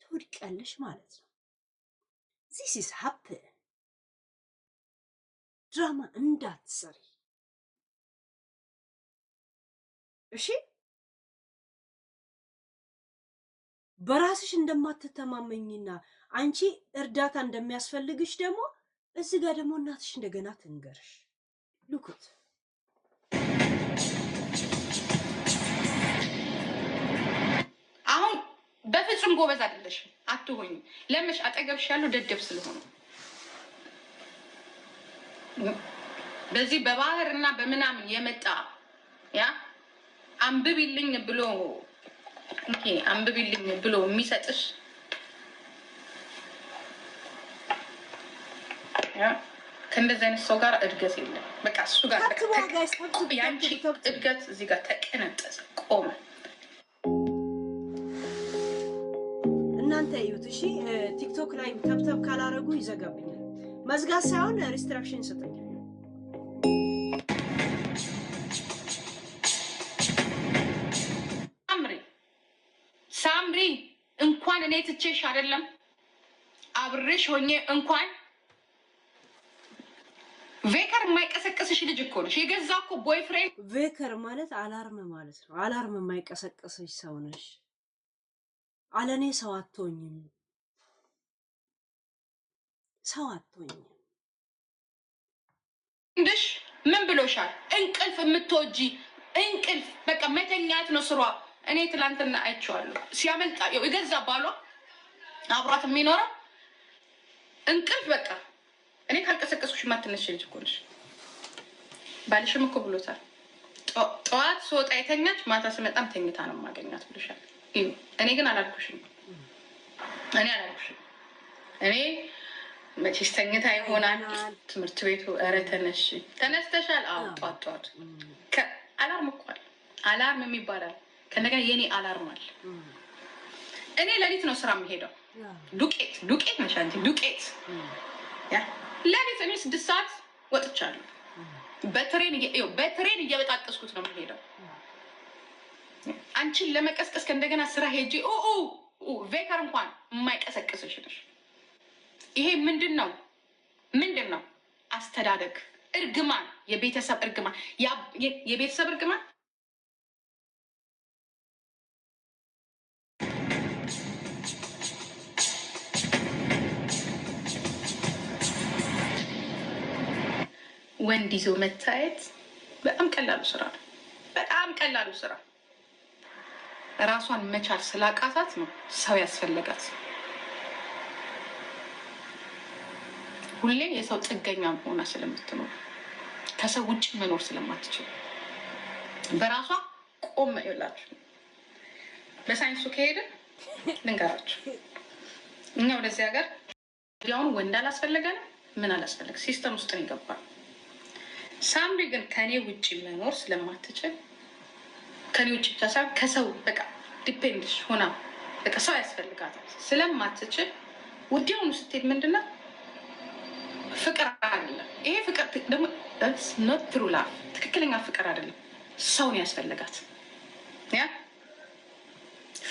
ትወድቂያለሽ ማለት ነው። ዚስ ኢዝ ሃፕን። ድራማ እንዳትሰሪ እሺ። በራስሽ እንደማትተማመኝና አንቺ እርዳታ እንደሚያስፈልግሽ ደግሞ እዚህ ጋር ደግሞ እናትሽ እንደገና ትንገርሽ። ሉኩት አሁን በፍጹም ጎበዝ አይደለሽም፣ አትሆኝ። ለምሽ አጠገብሽ ያለው ደደብ ስለሆነ በዚህ በባህር እና በምናምን የመጣ ያ አንብቢልኝ ብሎ ኦኬ አንብቢልኝ ብሎ የሚሰጥሽ ከእንደዚህ አይነት ሰው ጋር እድገት የለም። በቃ እሱ ጋር ያንቺ እድገት እዚህ ጋር ተቀነጠሰ፣ ቆመ። እናንተ እዩት እሺ። ቲክቶክ ላይ ተብተብ ካላረጉ ይዘጋብኛል። መዝጋት ሳይሆን ሪስትራክሽን ይሰጠኛል። ሳምሪ እንኳን እኔ ትቼሽ አይደለም አብሬሽ ሆኜ እንኳን ቬከር የማይቀሰቅስሽ ልጅ እኮ ነሽ። የገዛ እኮ ቦይፍሬንድ ቬከር ማለት አላርም ማለት ነው። አላርም የማይቀሰቅስሽ ሰው ነሽ። አለኔ ሰው አትሆኝም፣ ሰው አትሆኝም። እንድሽ ምን ብሎሻል? እንቅልፍ የምትወጂ እንቅልፍ በቃ መተኛት ነው ስሯ። እኔ ትላንትና አይቼዋለሁ ሲያመልጣ የገዛ ባሏ አብሯት የሚኖረው እንቅልፍ በቃ እኔ ካልቀሰቀስኩሽ ማትነሽ ልጅ እኮ ነሽ። ባልሽም እኮ ብሎታል። ጠዋት ስወጣ የተኛች ማታ ስመጣም ተኝታ ነው የማገኛት ብሎሻል። እኔ ግን አላልኩሽም። እኔ መቼስ ተኝታ ይሆናል ትምህርት ቤቱ። ኧረ ተነሽ ተነስተሻል? አዎ ጧት አላርም እኮ አለ። አላርም የሚባላል ከነገር የኔ አላርም አለ። እኔ ሌሊት ነው ስራ የምሄደው። ዱቄት ነሽ አንቺ ዱቄት። ሌሊት እኔ 6 ሰዓት ወጥቻለሁ። በትሬን እየበጣጠስኩት ነው የምሄደው። አንቺን ለመቀስቀስ ከእንደገና ስራ ሄጂ ቬከር እንኳን የማይቀሰቅስሽ ነሽ። ይሄ ምንድን ነው? አስተዳደግ እርግማን፣ የቤተሰብ እርግማን፣ የቤተሰብ እርግማን። ወንድ ይዞ መታየት በጣም ቀላሉ ስራ ነው። በጣም ቀላሉ ስራ ራሷን መቻል ስላቃታት ነው ሰው ያስፈለጋት። ሁሌ የሰው ጥገኛ ሆና ስለምትኖር ከሰው ውጭ መኖር ስለማትችል በራሷ ቆም ይላችሁ። በሳይንሱ ከሄድን ልንገራችሁ፣ እኛ ወደዚህ ሀገር ያውን ወንድ አላስፈለገንም፣ ምን አላስፈለገ ሲስተም ውስጥ ነው ይገባል። ሳምሪ ግን ከኔ ውጭ መኖር ስለማትችል ከኔ ውጭ ብቻ ሳይሆን ከሰው በቃ ዲፔንድሽ ሆና በቃ ሰው ያስፈልጋታል ስለማትችል ወዲያውኑ ስትሄድ ምንድነው ፍቅር አይደለም። ይሄ ፍቅር ደግሞ ኖት ትሩ ላቭ፣ ትክክለኛ ፍቅር አይደለም። ሰውን ያስፈልጋት ያ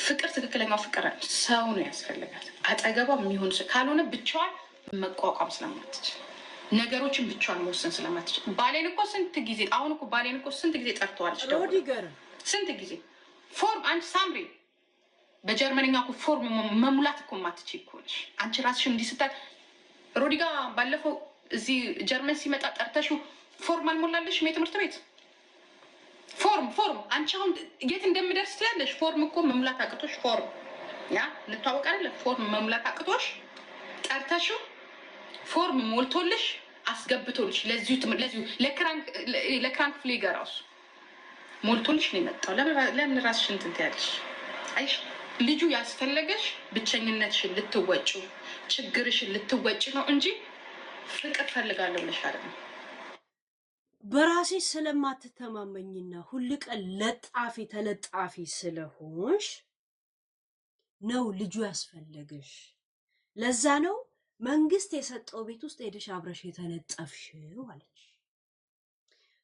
ፍቅር ትክክለኛው ፍቅር ሰው ነው ያስፈልጋት። አጠገቧ የሚሆን ካልሆነ ብቻዋን መቋቋም ስለማትችል ነገሮችን ብቻዋን መወሰን ስለማትችል ባሌን እኮ ስንት ጊዜ አሁን እኮ ባሌን እኮ ስንት ጊዜ ጠርተዋለች። ስንት ጊዜ ፎርም አንቺ ሳምሪ በጀርመንኛ እኮ ፎርም መሙላት እኮ ማትችል እኮ ነሽ አንቺ ራስሽን እንዲህ ስታል። ሮዲጋ ባለፈው እዚህ ጀርመን ሲመጣ ጠርተሽው ፎርም አልሞላለሽም? የትምህርት ቤት ፎርም አንቺ አሁን የት እንደምደርስ ትያለሽ? ፎርም እኮ መሙላት አቅቶሽ ፎርም ያ ልታወቅ አይደለ? ፎርም መሙላት አቅቶሽ ጠርተሽው ፎርም ሞልቶልሽ አስገብቶልሽ ለዚሁ ለክራንክ ፍሌገር ራሱ ሞልቶልሽ ነው የመጣው። ለምን ራስሽን እንትን ትያለሽ? አይሽ ልጁ ያስፈለገሽ ብቸኝነትሽን ልትወጪ ችግርሽን ልትወጪ ነው እንጂ ፍቅር ፈልጋለሁ ብለሽ አይደለም። በራሴ ስለማትተማመኝና ሁል ቀን ለጣፊ ተለጣፊ ስለሆንሽ ነው ልጁ ያስፈለገሽ። ለዛ ነው መንግስት የሰጠው ቤት ውስጥ ሄደሽ አብረሽ የተለጠፍሽው አለች።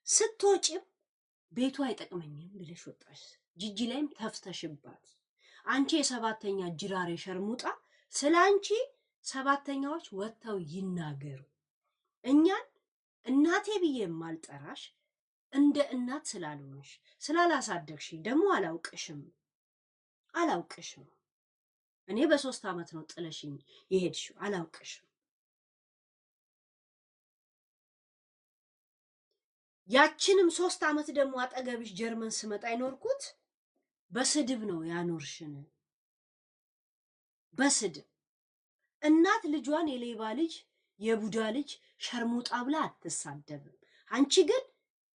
ስትወጪም ቤቱ አይጠቅመኝም ብለሽ ወጣሽ። ጂጂ ላይም ተፍተሽባት አንቺ የሰባተኛ ጅራሬ ሸርሙጣ ስለ አንቺ ሰባተኛዎች ወጥተው ይናገሩ። እኛን እናቴ ብዬ የማልጠራሽ እንደ እናት ስላልሆንሽ ስላላሳደግሽኝ ደግሞ አላውቅሽም። እኔ በ3 ዓመት ነው ጥለሽኝ የሄድሽው። አላውቅሽም። ያችንም 3 ዓመት ደግሞ አጠገብሽ ጀርመን ስመጣ አይኖርኩት በስድብ ነው ያኖርሽን። በስድብ እናት ልጇን የሌባ ልጅ የቡዳ ልጅ ሸርሙጣ ብላ አትሳደብም። አንቺ ግን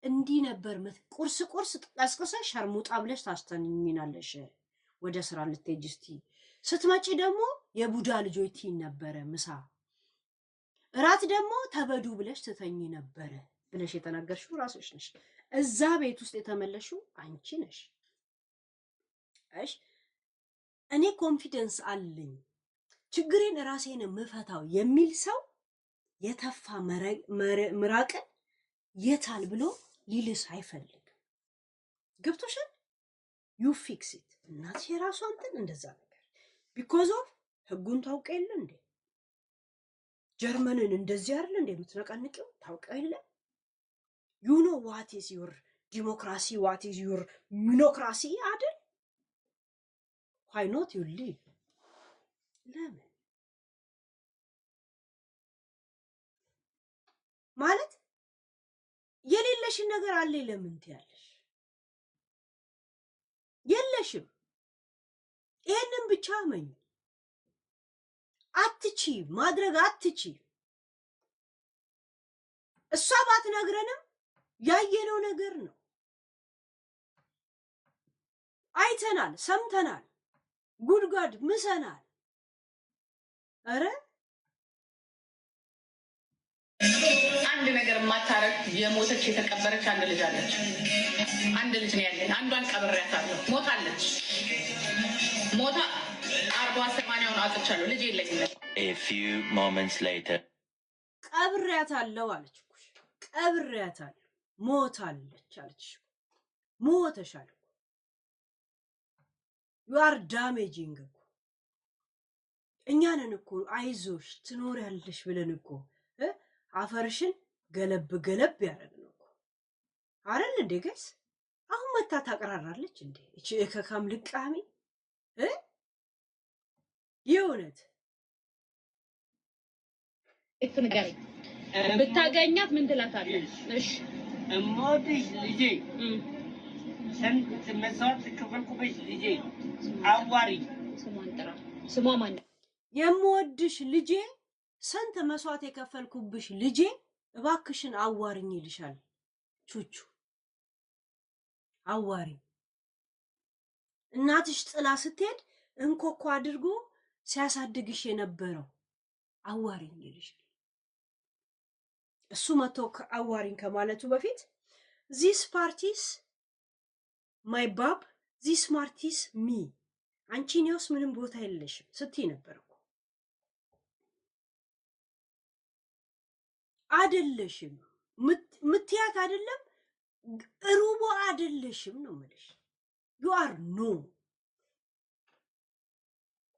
እንዲህ ነበር ቁርስ ቀስቅሰሽ ሸርሙጣ ብለሽ ታስተኝናለሽ። ወደ ስራ ልትሄጂ ስትመጪ ደግሞ የቡዳ ልጆች ትይኝ ነበረ ምሳ እራት ደግሞ ተበዱ ብለሽ ትተኝ ነበረ ብለሽ የተናገርሽው ራስሽ ነሽ። እዛ ቤት ውስጥ የተመለሽው አንቺ ነሽ። እሺ እኔ ኮንፊደንስ አለኝ ችግሬን ራሴን ምፈታው የሚል ሰው የተፋ ምራቅን የታል ብሎ ሊልስ አይፈልግ። ገብቶሻል? ዩ ፊክስ ኢት። እናትሽ የራሷ እንትን እንደዛ ነገር ቢኮዝ ኦፍ ህጉን ታውቀ የለ እንዴ? ጀርመንን እንደዚህ አይደል እንዴ የምትነቀንቂው? ታውቀ የለ? ዩ ኖ ዋት ኢዝ ዩር ዲሞክራሲ ዋት ኢዝ ዩር ሚኖክራሲ አይደል? ዋይ ኖት ዩ ሊቭ? ለምን ማለት የሌለሽን ነገር አለ ለምን ትያለሽ? የለሽም። ይሄንን ብቻ አመኝ። አትቺ ማድረግ አትቺ። እሷ ባትነግረንም ያየነው ነገር ነው። አይተናል፣ ሰምተናል፣ ጉድጓድ ምሰናል። አረ አንድ ነገር ማታረግ የሞተች የተቀበረች አንድ ልጅ አለች። አንድ ልጅ ነው ያለኝ። አንዷን ቀብሬያታለሁ። ሞታለች። ሞታ 40-80 አጥቻለሁ። ልጅ የለኝም። A few moments later ቀብሬያታለሁ አለች እኮ። ቀብሬያታለሁ ሞታለች አለች። ሞተሻል። you are damaging እኮ እኛንን እኮ አይዞሽ ትኖሪያለሽ ብለን እኮ አፈርሽን ገለብ ገለብ ያደረግነው እኮ አይደል እንዴ ጋይስ? አሁን መታ ታቀራራለች እንዴ እቺ ከካም ልቃሚ የእውነት እት ንገረኝ ብታገኛት ምን ትላታለህ? እሺ እሞትሽ ልጄ ስንት መስዋዕት ከፈልኩብሽ ልጄ አዋሪ ስሟን ጥራ። ስሟ ማን ነው? የምወድሽ ልጄ ስንት መስዋዕት የከፈልኩብሽ ልጄ እባክሽን አዋሪኝ ይልሻል። ቹቹ አዋሪ እናትሽ ጥላ ስትሄድ እንኮኮ አድርጎ ሲያሳድግሽ የነበረው አዋሪኝ ይልሻል። እሱ መቶ አዋሪኝ ከማለቱ በፊት this parties my bab this parties me አንቺኒውስ ምንም ቦታ የለሽም ስትይ ነበር እኮ አይደለሽም። ምትያት አይደለም ሩቦ አይደለሽም ነው የምልሽ። you are no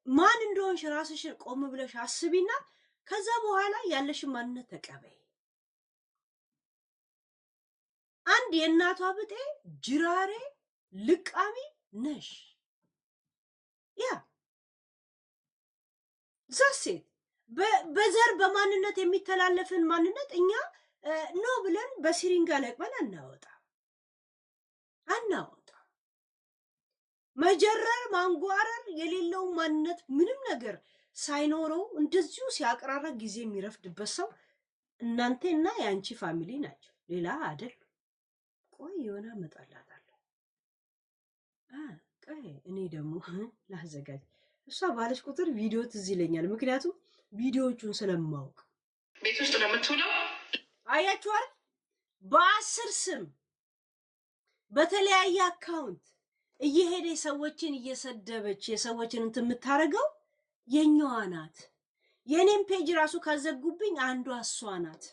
ማን እንደሆንሽ ራስሽን ቆም ብለሽ አስቢና ከዛ በኋላ ያለሽን ማንነት ተቀበይ። አንድ የእናቷ ብጤ ጅራሬ ልቃሚ ነሽ። ያ ዛሴት በዘር በማንነት የሚተላለፍን ማንነት እኛ ነው ብለን በሲሪንጋ ለቅመን አናወጣ መጀረር ማንጓረር የሌለው ማንነት ምንም ነገር ሳይኖረው እንደዚሁ ሲያቀራራ ጊዜ የሚረፍድበት ሰው እናንተና ያንቺ ፋሚሊ ናቸው፣ ሌላ አይደል። ቆይ የሆነ መጣላታለሁ። ቆይ እኔ ደግሞ ላዘጋጅ። እሷ ባለች ቁጥር ቪዲዮ ትዝ ይለኛል፣ ምክንያቱም ቪዲዮዎቹን ስለማውቅ። ቤት ውስጥ ነው የምትውለው። አያችኋል? በ10 ስም በተለያየ አካውንት እየሄደ ሰዎችን እየሰደበች የሰዎችን እንትን የምታረገው የኛዋ ናት። የኔም ፔጅ ራሱ ካዘጉብኝ አንዷ እሷ ናት።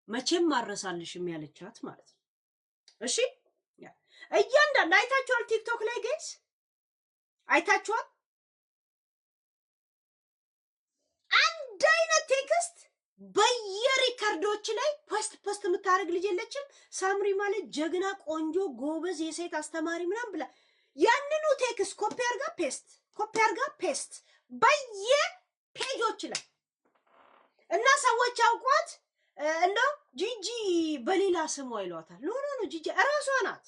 መቼም ማረሳልሽም ያለቻት ማለት ነው። እሺ እያንዳንዱ አይታችኋል። ቲክቶክ ላይ ጋይስ አይታችኋል። አንድ አይነት ቴክስት በየሪከርዶች ላይ ፖስት የምታደርግ ልጅ የለችም። ሳምሪ ማለት ጀግና፣ ቆንጆ፣ ጎበዝ የሴት አስተማሪ ምናምን ብላ ያንኑ ቴክስት ኮፒ አርጋ ፔስት በየፔጆች ላይ እና ሰዎች አውቋት እንደው ጂጂ በሌላ ስሟ ይሏታል። ኖ ጂጂ እራሷ ናት።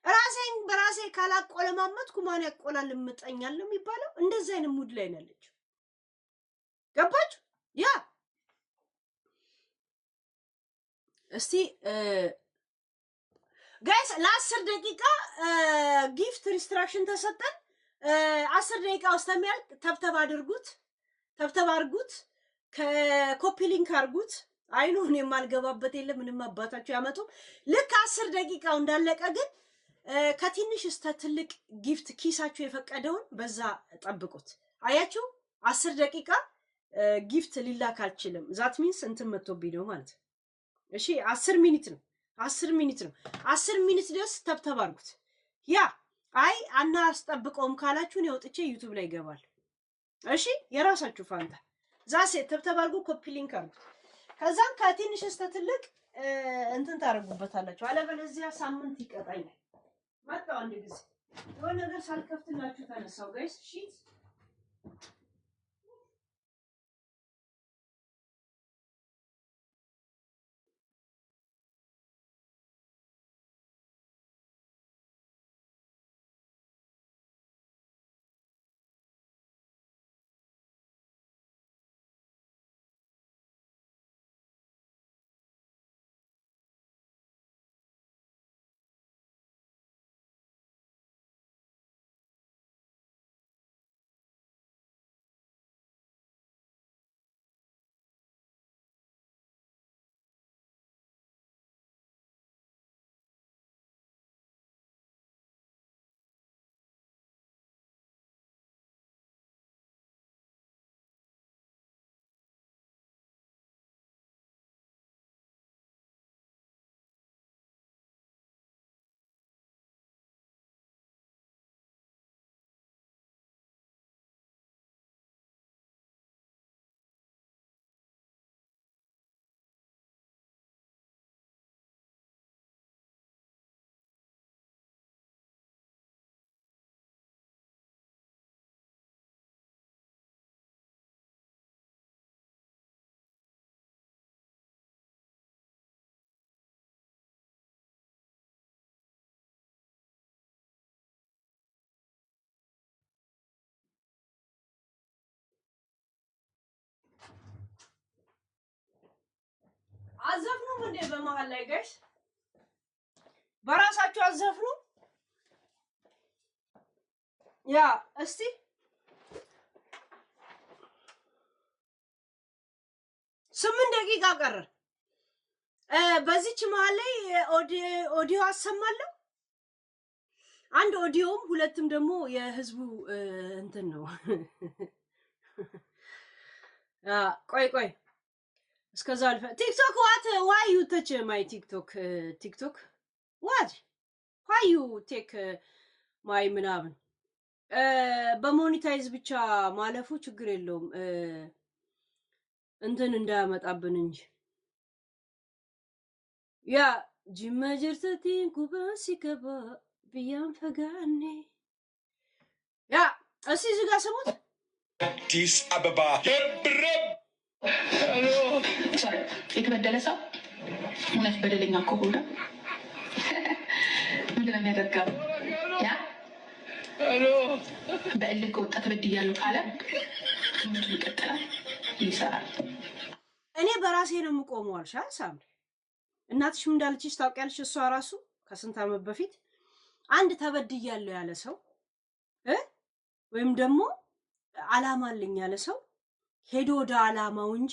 ራሴን በራሴ ካላቆለማመጥኩ ማን ያቆላልምጠኛል ነው የሚባለው። እንደዛ አይነት ሙድ ላይ ነው ያለችው። ገባችሁ? ያ እስቲ ጋይስ ለ10 ደቂቃ ጊፍት ሪስትራክሽን ተሰጠን። 10 ደቂቃ ውስጥ የሚያልቅ ተብተብ አድርጉት፣ ከኮፒ ሊንክ አድርጉት። አይኑ እኔ የማልገባበት የለም ምንም አባታችሁ ያመጡ። ልክ 10 ደቂቃው እንዳለቀ ግን ከትንሽ እስከ ትልቅ ጊፍት ኪሳችሁ የፈቀደውን በዛ ጠብቁት። አያችሁ 10 ደቂቃ ጊፍት ሊላክ አልችልም። ዛት ሚንስ እንትን መጥቶብኝ ነው ማለት ነው። እሺ 10 ሚኒት ነው 10 ሚኒት ድረስ ተብተብ አድርጉት። ያ አይ አናስጠብቀውም ካላችሁ ነው ወጥቼ ዩቲዩብ ላይ ይገባል። እሺ የራሳችሁ ፋንታ ዛሴ ተብተብ አድርጉ፣ ኮፒ ሊንክ አድርጉ። ከዛም ከትንሽ እስከ ትልቅ እንትን ታረጉበታላችሁ። አለበለዚያ ሳምንት ይቀጣኛል። መጣው አንድ ጊዜ የሆነ ነገር ሳልከፍትላችሁ ተነሳው ጋይስ ሺት አዘፍኑ እንዴ በመሃል ላይ ጋይስ በራሳችሁ አዘፍኑ። ያ እስቲ 8 ደቂቃ ቀረ። በዚች መሃል ላይ ኦዲዮ አሰማለሁ። አንድ ኦዲዮም ሁለትም ደግሞ የህዝቡ እንትን ነው። ቆይ እስከዛ አልፈ ቲክቶክ why you touch my ቲክቶክ why you take my ምናምን በሞኔታይዝ ብቻ ማለፉ ችግር የለውም እንትን እንዳያመጣብን እንጂ ያ ጅመጅርተቲን ኩባሲከባ ቢያን ፈጋኔ ያ እዚህ እዚህ ጋር ስሙት አዲስ አበባ የተበደለ ሰው እውነት በደለኛ ከሆነ ምንድን ነው የሚያደርገው? ያ በእልህ ከወጣ ተበድያለሁ ካለ ትምህርቱ ይቀጥላል፣ ይሰራል። እኔ በራሴ ነው የምቆመው አልሽ ሳምሪ። እናትሽም እንዳለችሽ ታውቂያለሽ። እሷ ራሱ ከስንት ዓመት በፊት አንድ ተበድያለሁ ያለ ሰው ወይም ደግሞ አላማ አለኝ ያለ ሰው ሄዶ ወደ አላማው እንጂ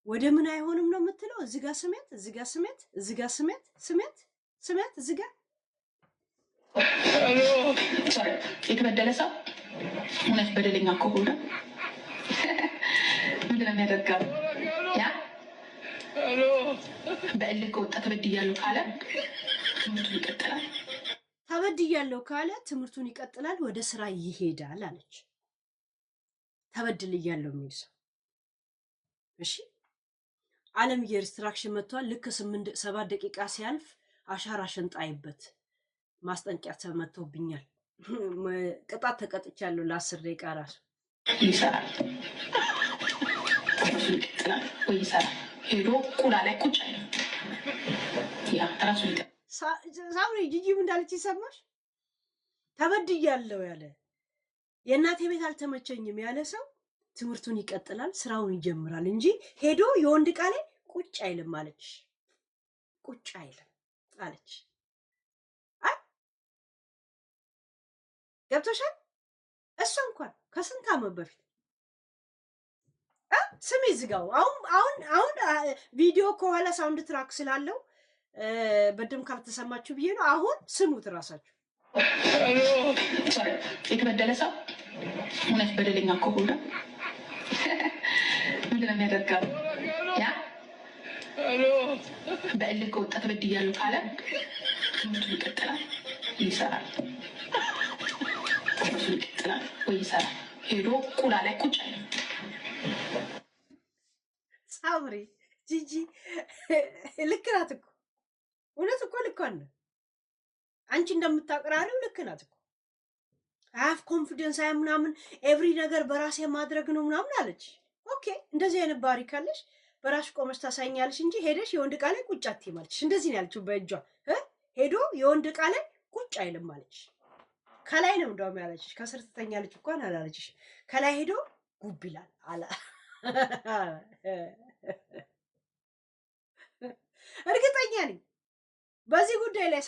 ወደ ምን አይሆንም ነው የምትለው። እዚህ ጋር ስሜት፣ እዚህ ጋር ስሜት፣ እዚህ ጋር ስሜት፣ እዚህ ጋር የተበደለ ሰው እውነት በደለኛ ከሆነ ምንድን ነው የሚያደርገው? ያ በእልህ ከወጣ ተበድያለሁ ካለ ትምህርቱን ይቀጥላል። ተበድያለሁ ካለ ትምህርቱን ይቀጥላል፣ ወደ ስራ ይሄዳል አለች። ተበድልያለሁ የሚል ሰው እሺ። ዓለም የሪስትራክሽን መጥቷል። ልክ 7 ደቂቃ ሲያልፍ አሻራሽን ጣይበት ማስጠንቀቂያ ተመቶብኛል። ቅጣት ተቀጥቻለሁ ለ10 ደቂቃ ራሱ ይሰራል። ይቀጥላል ወይ ይሰራል። ሄዶ ቁላ ላይ ቁጭ ያ ራሱ ሳምሪ ጂጂም እንዳለች ይሰማሽ። ተበድያለሁ ያለ የእናቴ ቤት አልተመቸኝም ያለ ሰው ትምህርቱን ይቀጥላል፣ ስራውን ይጀምራል እንጂ ሄዶ የወንድ ቃሌ ቁጭ አይልም አለች። ቁጭ አይልም አለች። ገብቶሻል? እሷ እንኳን ከስንት ዓመት በፊት ስሚ ዝጋው። አሁን ቪዲዮ ከኋላ ሳውንድ ትራክ ስላለው በደምብ ካልተሰማችሁ ብዬ ነው። አሁን ስሙት ራሳችሁ። የተበደለ ሰው እውነት በደለኛ ከሆነ ምንድን ነው የሚያደርገው? ያ በእልህ ከወጣ ተበድያለሁ ካለ ትምህርቱን ይቀጥላል፣ ይሰራል። ትምህርቱን ይቀጥላል ወይ ይሰራል። ሄዶ ቁላ ላይ ቁጭ አለ። ሳምሪ ጂጂ ልክ ናት እኮ እውነት እኮ ልክ ነው። አንቺ እንደምታቀራሪው ልክ ናት እኮ። አፍ ኮንፊደንስ አይ ምናምን ኤቭሪ ነገር በራሴ ማድረግ ነው ምናምን አለች። ኦኬ እንደዚህ አይነት ባህሪ ካለሽ በራስሽ ቆመሽ ታሳኛለሽ እንጂ ሄደሽ የወንድ ዕቃ ላይ ቁጭ አትይም አለች። እንደዚህ ነው ያለችው በእጇ ሄዶ የወንድ ዕቃ ላይ ቁጭ አይልም አለች። ከላይ ነው እንደውም ያለችሽ፣ ከስር ትተኛለች እንኳን አላለችሽ። ከላይ ሄዶ ጉብ ይላል አለ። እርግጠኛ ነኝ በዚህ ጉዳይ ላይ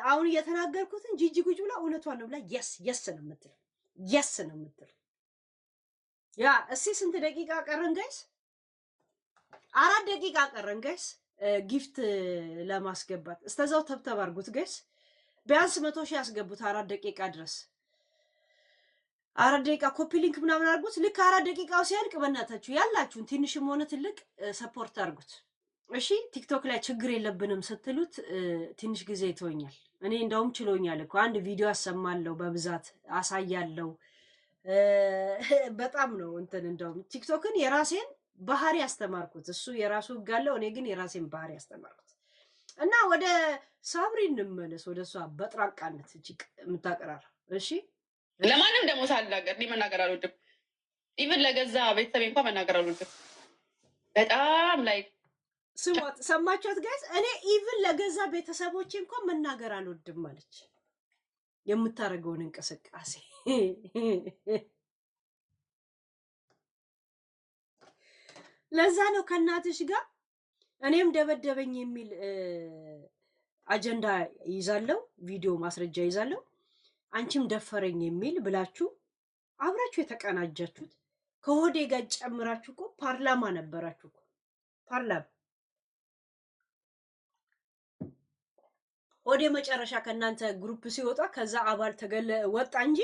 አሁን እየተናገርኩትን ጂጂ ጉጅ ብላ እውነቷን ነው ብላ የስ ነው የምትለው። የስ ነው የምትለው። ያ እስኪ ስንት ደቂቃ ቀረን ጋይስ? 4 ደቂቃ ቀረን ጋይስ ጊፍት ለማስገባት። እስተዛው ተብተብ አድርጉት ጋይስ። ቢያንስ 100 ሺህ ያስገቡት 4 ደቂቃ ድረስ። 4 ደቂቃ ኮፒ ሊንክ ምናምን አድርጉት። ልክ 4 ደቂቃው ሲያልቅ በእናታችሁ ያላችሁን ትንሽም ሆነ ትልቅ ሰፖርት አድርጉት። እሺ ቲክቶክ ላይ ችግር የለብንም ስትሉት ትንሽ ጊዜ ይተወኛል። እኔ እንደውም ችሎኛል እኮ አንድ ቪዲዮ አሰማለሁ፣ በብዛት አሳያለሁ። በጣም ነው እንትን እንደውም ቲክቶክን የራሴን ባህሪ ያስተማርኩት። እሱ የራሱ ህግ አለው፣ እኔ ግን የራሴን ባህሪ ያስተማርኩት። እና ወደ ሳምሪ እንመለስ፣ ወደ እሷ በጥራቃነት እጅግ የምታቀራራ። እሺ ለማንም ደግሞ ሳልናገር እኔ መናገር አልወድም። ኢቭን ለገዛ ቤተሰቤ እንኳን መናገር አልወድም። በጣም ላይ ስሟት፣ ሰማችኋት ጋይስ? እኔ ኢቭን ለገዛ ቤተሰቦቼ እንኳን መናገር አልወድም ማለች። የምታደርገውን እንቅስቃሴ ለዛ ነው ከእናትሽ ጋር እኔም ደበደበኝ የሚል አጀንዳ ይዛለው፣ ቪዲዮ ማስረጃ ይዛለው፣ አንቺም ደፈረኝ የሚል ብላችሁ አብራችሁ የተቀናጃችሁት ከሆዴ ጋር ጨምራችሁ እኮ ፓርላማ ነበራችሁ እኮ ፓርላማ። ሆዴ መጨረሻ ከእናንተ ግሩፕ ሲወጣ ከዛ አባል ወጣ እንጂ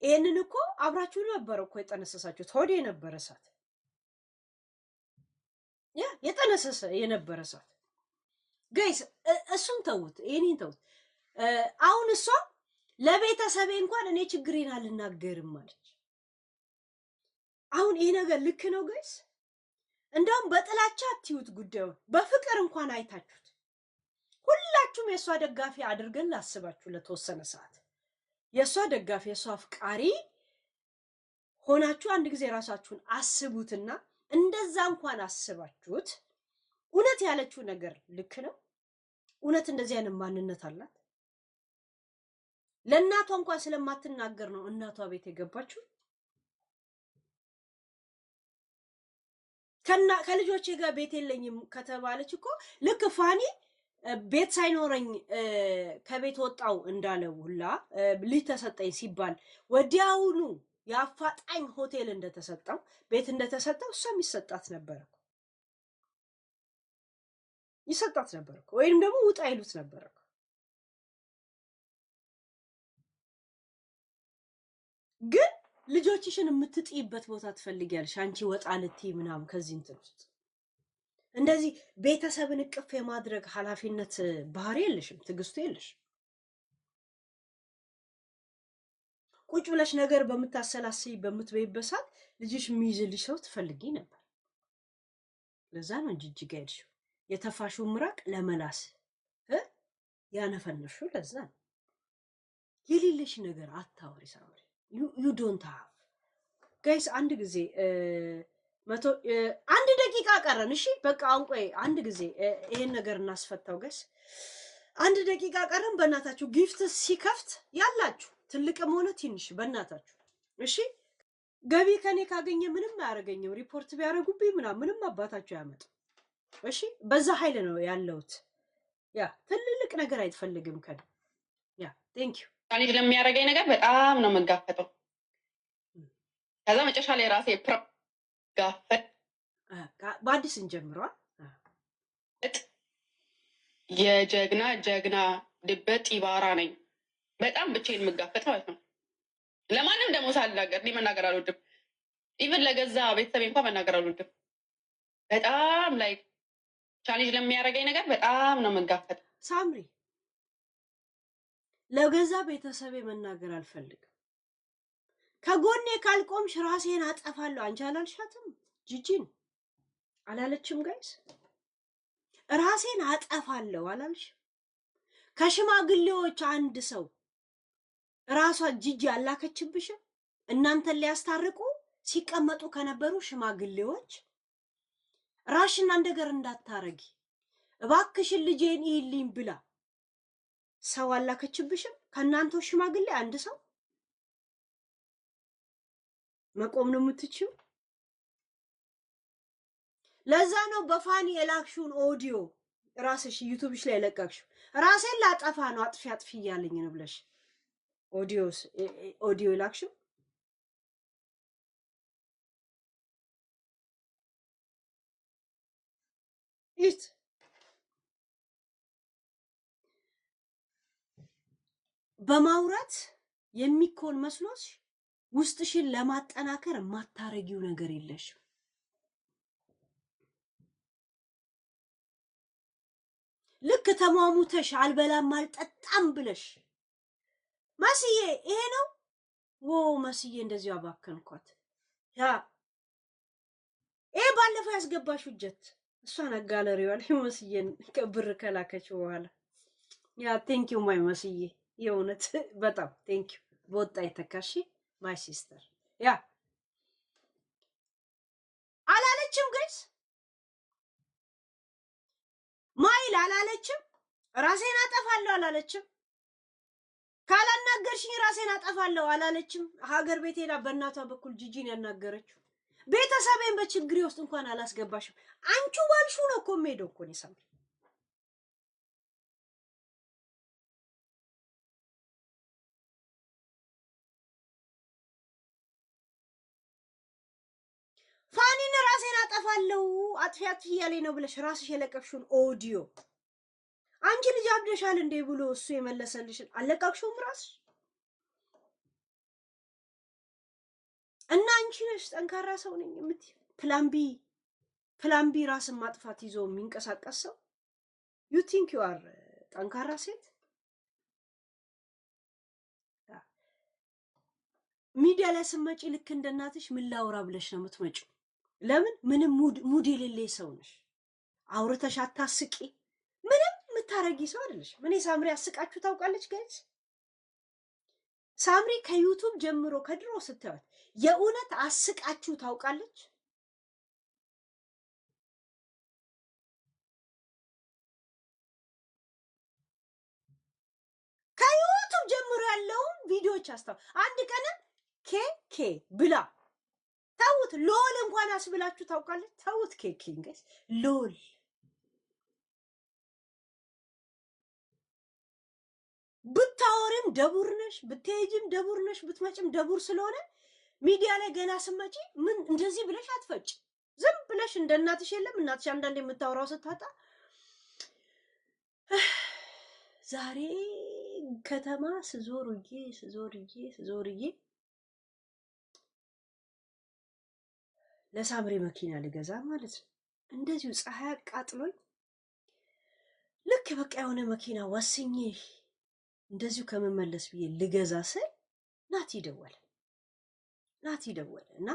ይሄንን እኮ አብራችሁ ነበር እኮ የጠነሰሳችሁት። ሆዴ የነበረ ሰዓት የጠነሰሰ የነበረ ሰዓት ጋይስ፣ እሱን ተውት፣ ይሄንን ተውት። አሁን እሷ ለቤተሰቤ እንኳን እኔ ችግሬን አልናገርም ማለች። አሁን ይሄ ነገር ልክ ነው ጋይስ? እንደውም በጥላቻ አትዩት ጉዳዩን፣ በፍቅር እንኳን አይታችሁት ሁላችሁም የሷ ደጋፊ አድርገን ላስባችሁ ለተወሰነ ሰዓት የሷ ደጋፊ የሷ አፍቃሪ ሆናችሁ አንድ ጊዜ ራሳችሁን አስቡትና እንደዛ እንኳን አስባችሁት እውነት ያለችው ነገር ልክ ነው? እውነት እንደዚህ አይነት ማንነት አላት? ለእናቷ እንኳን ስለማትናገር ነው እናቷ ቤት የገባችው። ከልጆቼ ጋር ቤት የለኝም ከተባለች እኮ ልክ ፋኒ ቤት ሳይኖረኝ ከቤት ወጣው እንዳለው ሁላ ልጅ ተሰጠኝ ሲባል ወዲያውኑ የአፋጣኝ ሆቴል እንደተሰጠው ቤት እንደተሰጠው እሷም ይሰጣት ነበር እኮ ወይንም ደግሞ ውጣ ይሉት ነበር እኮ። ግን ልጆችሽን የምትጥይበት ቦታ ትፈልጊያለሽ አንቺ ወጣ ልትይ ምናምን ከዚህ እንትን ውስጥ እንደዚህ ቤተሰብን እቅፍ የማድረግ ኃላፊነት ባህሪ የለሽም፣ ትዕግስቱ የለሽም። ቁጭ ብለሽ ነገር በምታሰላስይ በምትበይበት ሰዓት ልጅሽ የሚይዝልሽ ሰው ትፈልጊ ነበር። ለዛ ነው እንጂ እጅጋ ሄድሽው የተፋሽው ምራቅ ለመላስ ያነፈነሽው። ለዛ ነው የሌለሽ ነገር አታወሪ ሳምሪ። ዩ ዶንት ሃቭ ጋይስ። አንድ ጊዜ 1 ደቂቃ ቀረን። እሺ በቃ አሁን ቆይ አንድ ጊዜ ይሄን ነገር እናስፈታው ጋይስ። 1 ደቂቃ ቀረን። በእናታችሁ ጊፍት ሲከፍት ያላችሁ ትልቅም ሆነ ትንሽ በእናታችሁ እሺ፣ ገቢ ከኔ ካገኘ ምንም አያረገኝም። ሪፖርት ቢያረጉብኝ ምንም አባታችሁ ያመጡ። እሺ በዛ ኃይል ነው ያለውት። ያ ትልልቅ ነገር አይፈልግም ከኔ። ያ ቴንክ ዩ ቻሌንጅ ለሚያደርገኝ ነገር በጣም ነው የምጋፈጠው። ከዛ መጨረሻ ላይ ራሴ ጋፈጥ በአዲስ እንጀምረዋል። የጀግና ጀግና ድበት ጢባራ ነኝ። በጣም ብቻዬን የምጋፈጥ ማለት ነው። ለማንም ደግሞ ሳልናገር እኔ መናገር አልወድም። ኢቨን ለገዛ ቤተሰቤ እንኳን መናገር አልወድም። በጣም ላይ ቻሌንጅ ለሚያደርገኝ ነገር በጣም ነው የምጋፈጥ። ሳምሪ ለገዛ ቤተሰቤ መናገር አልፈልግም። ከጎኔ ካልቆምሽ ራሴን አጠፋለሁ። አንቺ አላልሻትም? ጂጂን አላለችም? ጋይስ ራሴን አጠፋለሁ አላልሽ? ከሽማግሌዎች አንድ ሰው ራሷ ጂጂ አላከችብሽም? እናንተን ሊያስታርቁ ሲቀመጡ ከነበሩ ሽማግሌዎች ራሽን አንድ ነገር እንዳታረጊ እባክሽን ልጄን ይልኝ ብላ ሰው አላከችብሽም? ከእናንተው ሽማግሌ አንድ ሰው መቆም ነው የምትችይው። ለዛ ነው በፋኒ የላክሽውን ኦዲዮ ራስሽ ዩቲዩብሽ ላይ ለቀቅሽው። ራሴን ላጠፋ ነው አጥፊ አጥፊ እያለኝ ነው ብለሽ ኦዲዮ የላክሽው። ይት በማውራት የሚኮን መስሎሽ ውስጥሽን ለማጠናከር የማታረጊው ነገር የለሽም። ልክ ተሟሙተሽ አልበላም አልጠጣም ብለሽ መስዬ ይሄ ነው መስዬ እንደዚህ አባከንኳት። ያ ይሄ ባለፈው ያስገባሽው ጀት እሷን አጋለሪዋ ላይ መስዬን ብር ከላከች በኋላ ያ ቴንክ ዩ ማይ መስዬ፣ የእውነት በጣም ቴንክ ዩ። በወጣ የተካሽ ማይ ሲስተር ያ አላለችም ጋይስ፣ ማይል አላለችም። ራሴን አጠፋለሁ አላለችም። ካላናገርሽኝ ራሴን አጠፋለሁ አላለችም። ሀገር ቤት ሄዳ በእናቷ በኩል ጂጂን ያናገረችው። ቤተሰቤን በችግሬ ውስጥ እንኳን አላስገባሽም። አንቺ ባልሹ ነው እኮ የምሄደው እኮ ነው ሳምሪ። ፋኒን ራሴን አጠፋለሁ አጥፊ አጥፊ እያለኝ ነው ብለሽ ራስሽ የለቀቅሽውን ኦዲዮ አንቺ ልጅ አብደሻል እንዴ ብሎ እሱ የመለሰልሽን አለቀቅሽውም ራስሽ። እና አንቺ ነሽ ጠንካራ ሰው ነኝ የምትይ ፕላን ቢ ራስን ማጥፋት ይዞ የሚንቀሳቀስ ሰው ዩ ቲንክ ዩ አር ጠንካራ ሴት። ሚዲያ ላይ ስትመጪ ልክ እንደ እናትሽ ምን ላውራ ብለሽ ነው የምትመጪው። ለምን ምንም ሙድ የሌለሽ ሰው ነሽ። አውርተሽ አታስቂ። ምንም የምታረጊ ሰው አይደለሽ። ምን ሳምሪ አስቃችሁ ታውቃለች ጋይስ? ሳምሪ ከዩቲዩብ ጀምሮ ከድሮ ስታዩት የእውነት አስቃችሁ ታውቃለች? ከዩቲዩብ ጀምሮ ያለውን ቪዲዮዎች አንድ ቀን ኬኬ ብላ ታውት ሎል እንኳን አስብላችሁ ታውቃለች? ታውት ኬኬ ጋይስ ሎል ብታወሪም ደቡር ነሽ፣ ብትሄጂም ደቡር ነሽ፣ ብትመጭም ደቡር ስለሆነ ሚዲያ ላይ ገና ስመጪ ምን እንደዚህ ብለሽ አትፈጭ። ዝም ብለሽ እንደ እናትሽ የለም እናትሽ አንዳንዴ የምታወራው ስታጣ ዛሬ ከተማ ስዞርዬ ለሳምሪ መኪና ልገዛ ማለት ነው። እንደዚሁ ፀሐይ አቃጥሎኝ ልክ በቃ የሆነ መኪና ወስኜ እንደዚሁ ከመመለስ ብዬ ልገዛ ስል ናቲ ደወለ እና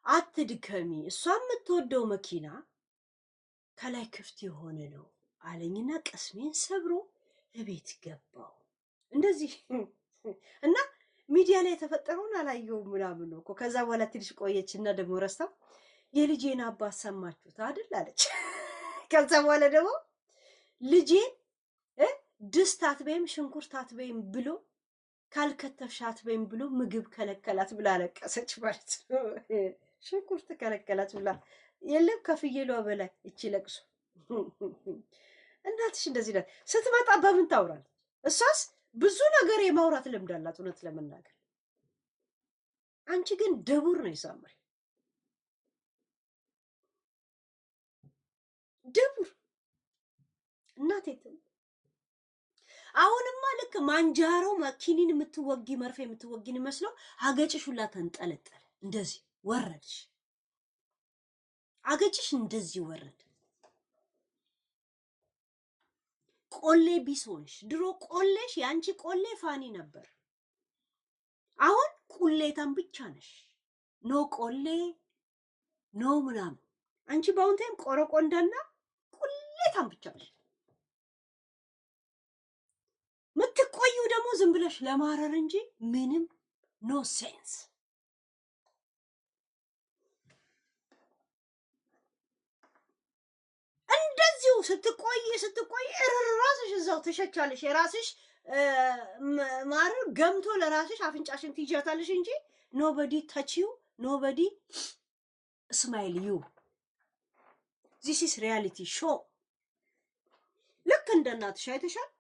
አትድከሚ፣ እሷ የምትወደው መኪና ከላይ ክፍት የሆነ ነው አለኝና ቀስሜን ሰብሮ እቤት ገባው። እንደዚህ እና ሚዲያ ላይ የተፈጠረውን አላየሁም ምናምን ነው እኮ። ከዛ በኋላ ትንሽ ቆየችና ደግሞ ረስታው የልጄን አባት ሰማችሁት አይደል አለች። ከዛ በኋላ ደግሞ ልጄን ድስት አትበይም ሽንኩርት አትበይም ብሎ ካልከተፍሽ አትበይም ብሎ ምግብ ከለከላት ብላ አለቀሰች ማለት ነው። ሽንኩርት ከለከላት ብላ የለም ከፍየሏ በላይ እቺ ለቅሶ። እናትሽ እንደዚህ ናት። ስትመጣ በምን ታውራለች? እሷስ ብዙ ነገር የማውራት ልምድ አላት እውነት ለመናገር። አንቺ ግን ደቡር ነው ሳምሪ፣ ደቡር እናቴ። አሁንማ ልክ ማንጃሮ መኪኒን የምትወጊ መርፌ የምትወጊን መስሎ አገጭሽ ሁላ ተንጠለጠለ። እንደዚህ ወረድሽ፣ አገጭሽ እንደዚህ ወረድ። ቆሌ ቢሶንሽ ድሮ ቆሌሽ ያንቺ ቆሌ ፋኒ ነበር። አሁን ቁሌታም ብቻ ነሽ። ኖ ቆሌ ኖ ምናምን። አንቺ በአሁን ታይም ቆረቆንዳና ቁሌታም ብቻ ነሽ። ምትቆዩ ደግሞ ዝም ብለሽ ለማረር እንጂ ምንም ኖ ሴንስ። እንደዚሁ ስትቆይ ራስሽ እዛው ተሸቻለሽ። የራስሽ ማረር ገምቶ ለራስሽ አፍንጫሽን ትይዣታለሽ እንጂ ኖበዲ ተቺው ኖበዲ ስማይል ዩ ዚስ ኢስ ሪያሊቲ ሾው። ልክ እንደ እናትሽ አይተሻል።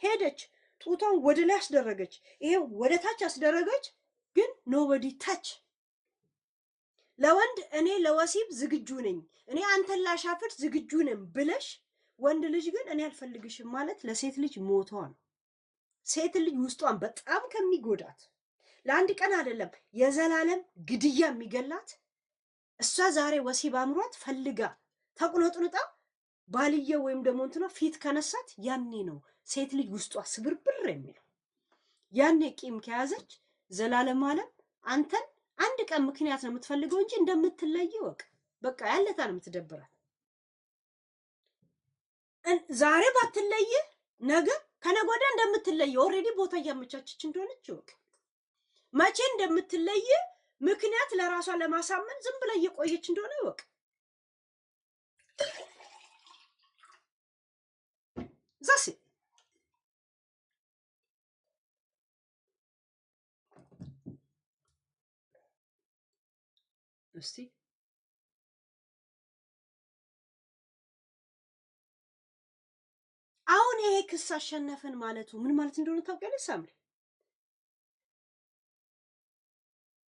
ሄደች ጡቷን ወደ ላይ አስደረገች፣ ይሄ ወደ ታች አስደረገች፣ ግን ኖበዲ ታች። ለወንድ እኔ ለወሲብ ዝግጁ ነኝ፣ እኔ አንተን ላሻፍት ዝግጁ ነኝ ብለሽ ወንድ ልጅ ግን እኔ አልፈልግሽም ማለት ለሴት ልጅ ሞቷ ነው። ሴት ልጅ ውስጧን በጣም ከሚጎዳት ለአንድ ቀን አይደለም የዘላለም ግድያ የሚገላት እሷ ዛሬ ወሲብ አምሯት ፈልጋ ተቁነጥንጣ ባልየው ወይም ደግሞ እንትኗ ፊት ከነሳት ያኔ ነው ሴት ልጅ ውስጧ ስብርብር የሚለው። ያኔ ቂም ከያዘች ዘላለም ዓለም አንተን አንድ ቀን ምክንያት ነው የምትፈልገው እንጂ እንደምትለይ ወቅ በቃ ያለታ ነው የምትደብራት። ዛሬ ባትለይ ነገ ከነገ ወዲያ እንደምትለይ ኦልሬዲ ቦታ እያመቻቸች እንደሆነች ወቅ መቼ እንደምትለይ ምክንያት ለራሷ ለማሳመን ዝም ብላ እየቆየች እንደሆነ ወቅ ዛሲ እስቲ አሁን ይሄ ክስ አሸነፈን ማለቱ ምን ማለት እንደሆነ ታውቂያለሽ ሳምሪ?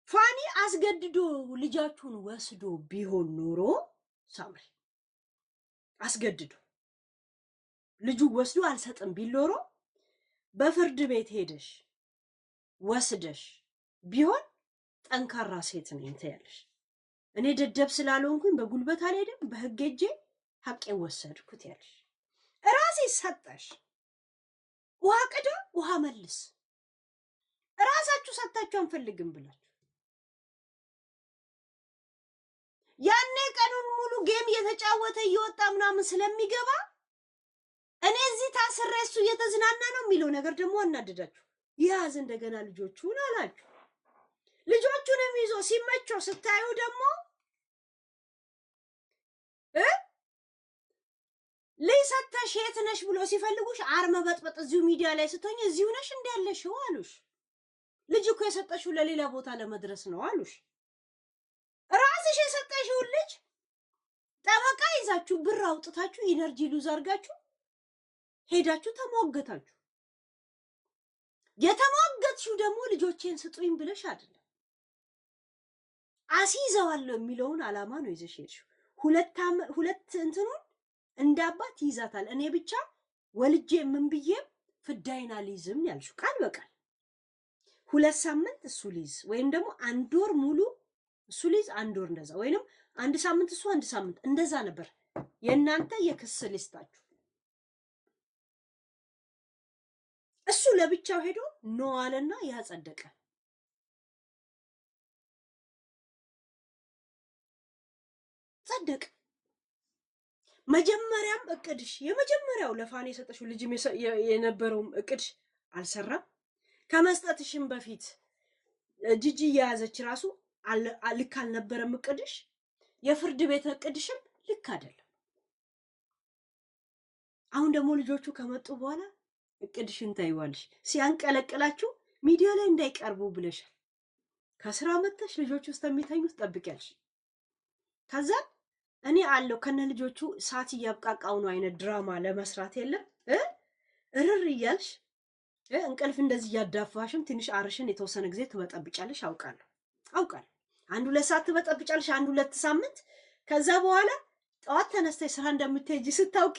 ፋኒ አስገድዶ ልጃችሁን ወስዶ ቢሆን ኖሮ ሳምሪ አስገድዶ ልጁ ወስዶ አልሰጥም ቢል ኖሮ በፍርድ ቤት ሄደሽ ወስደሽ ቢሆን ጠንካራ ሴት ነኝ ትያለሽ። እኔ ደደብ ስላልሆንኩኝ በጉልበት አልሄድም በህግ ሄጄ ሐቄ ወሰድኩት ያለሽ። ራሴ ሰጠሽ ውሃ ቅዳ ውሃ መልስ ራሳችሁ ሰጣችሁ አንፈልግም ብላችሁ ያኔ ቀኑን ሙሉ ጌም እየተጫወተ እየወጣ ምናምን ስለሚገባ እኔ እዚህ ታስሬ እሱ እየተዝናና ነው የሚለው ነገር ደግሞ አናደዳችሁ። ያዝ እንደገና ልጆቹን አላችሁ። ልጆቹንም ይዞ ሲመቸው ስታዩ ደግሞ ለይሰተሽ የት ነሽ ብሎ ሲፈልጉሽ አርመ በጥበጥ እዚሁ ሚዲያ ላይ ስትሆኝ እዚሁ ነሽ እንዳለሽው አሉሽ። ልጅ እኮ የሰጠሽው ለሌላ ቦታ ለመድረስ ነው አሉሽ። ራስሽ የሰጠሽው ልጅ ጠበቃ ይዛችሁ ብር አውጥታችሁ ኢነርጂ ሉዝ አርጋችሁ ሄዳችሁ ተሞገታችሁ። የተሞገትሽው ደግሞ ልጆቼን ስጡኝ ብለሽ አይደለም አስይዘዋለሁ የሚለውን አላማ ነው ይዘሽ ሄድሽው። ሁለት እንትኑን እንዳባት ይዛታል። እኔ ብቻ ወልጄ ምን ብዬም ፍዳይና ሊዝም ያልሽው ቃል በቃል 2 ሳምንት እሱ ሊዝ ወይም ደግሞ 1 ወር ሙሉ እሱ ሊዝ 1 ወር እንደዛ ወይንም 1 ሳምንት እሱ 1 ሳምንት እንደዛ ነበር የእናንተ የክስ ሊስታችሁ። እሱ ለብቻው ሄዶ ኖ አለና ያጸደቀ ጸደቀ። መጀመሪያም እቅድሽ የመጀመሪያው ለፋኒ የሰጠሽው ልጅ የነበረው እቅድሽ አልሰራም። ከመስጠትሽም በፊት ጂጂ ያዘች ራሱ ልክ አልነበረም እቅድሽ። የፍርድ ቤት እቅድሽም ልክ አይደለም። አሁን ደግሞ ልጆቹ ከመጡ በኋላ እቅድሽን ታይዋለሽ። ሲያንቀለቅላችሁ ሚዲያ ላይ እንዳይቀርቡ ብለሻል። ከስራ መጥተሽ ልጆቹ ውስጥ የሚተኙት ጠብቂያለሽ። ከዛ እኔ አለው ከነ ልጆቹ ሰዓት እያብቃቃው ነው አይነት ድራማ ለመስራት የለም እርር እያልሽ እንቅልፍ እንደዚህ ያዳፋሽም ትንሽ አርሽን የተወሰነ ጊዜ ትበጠብጫለሽ አውቃለሁ አንድ ሁለት ሰዓት ትበጠብጫለሽ አንድ ሁለት ሳምንት ከዛ በኋላ ጠዋት ተነስተሽ ስራ እንደምትሄጂ ስታውቂ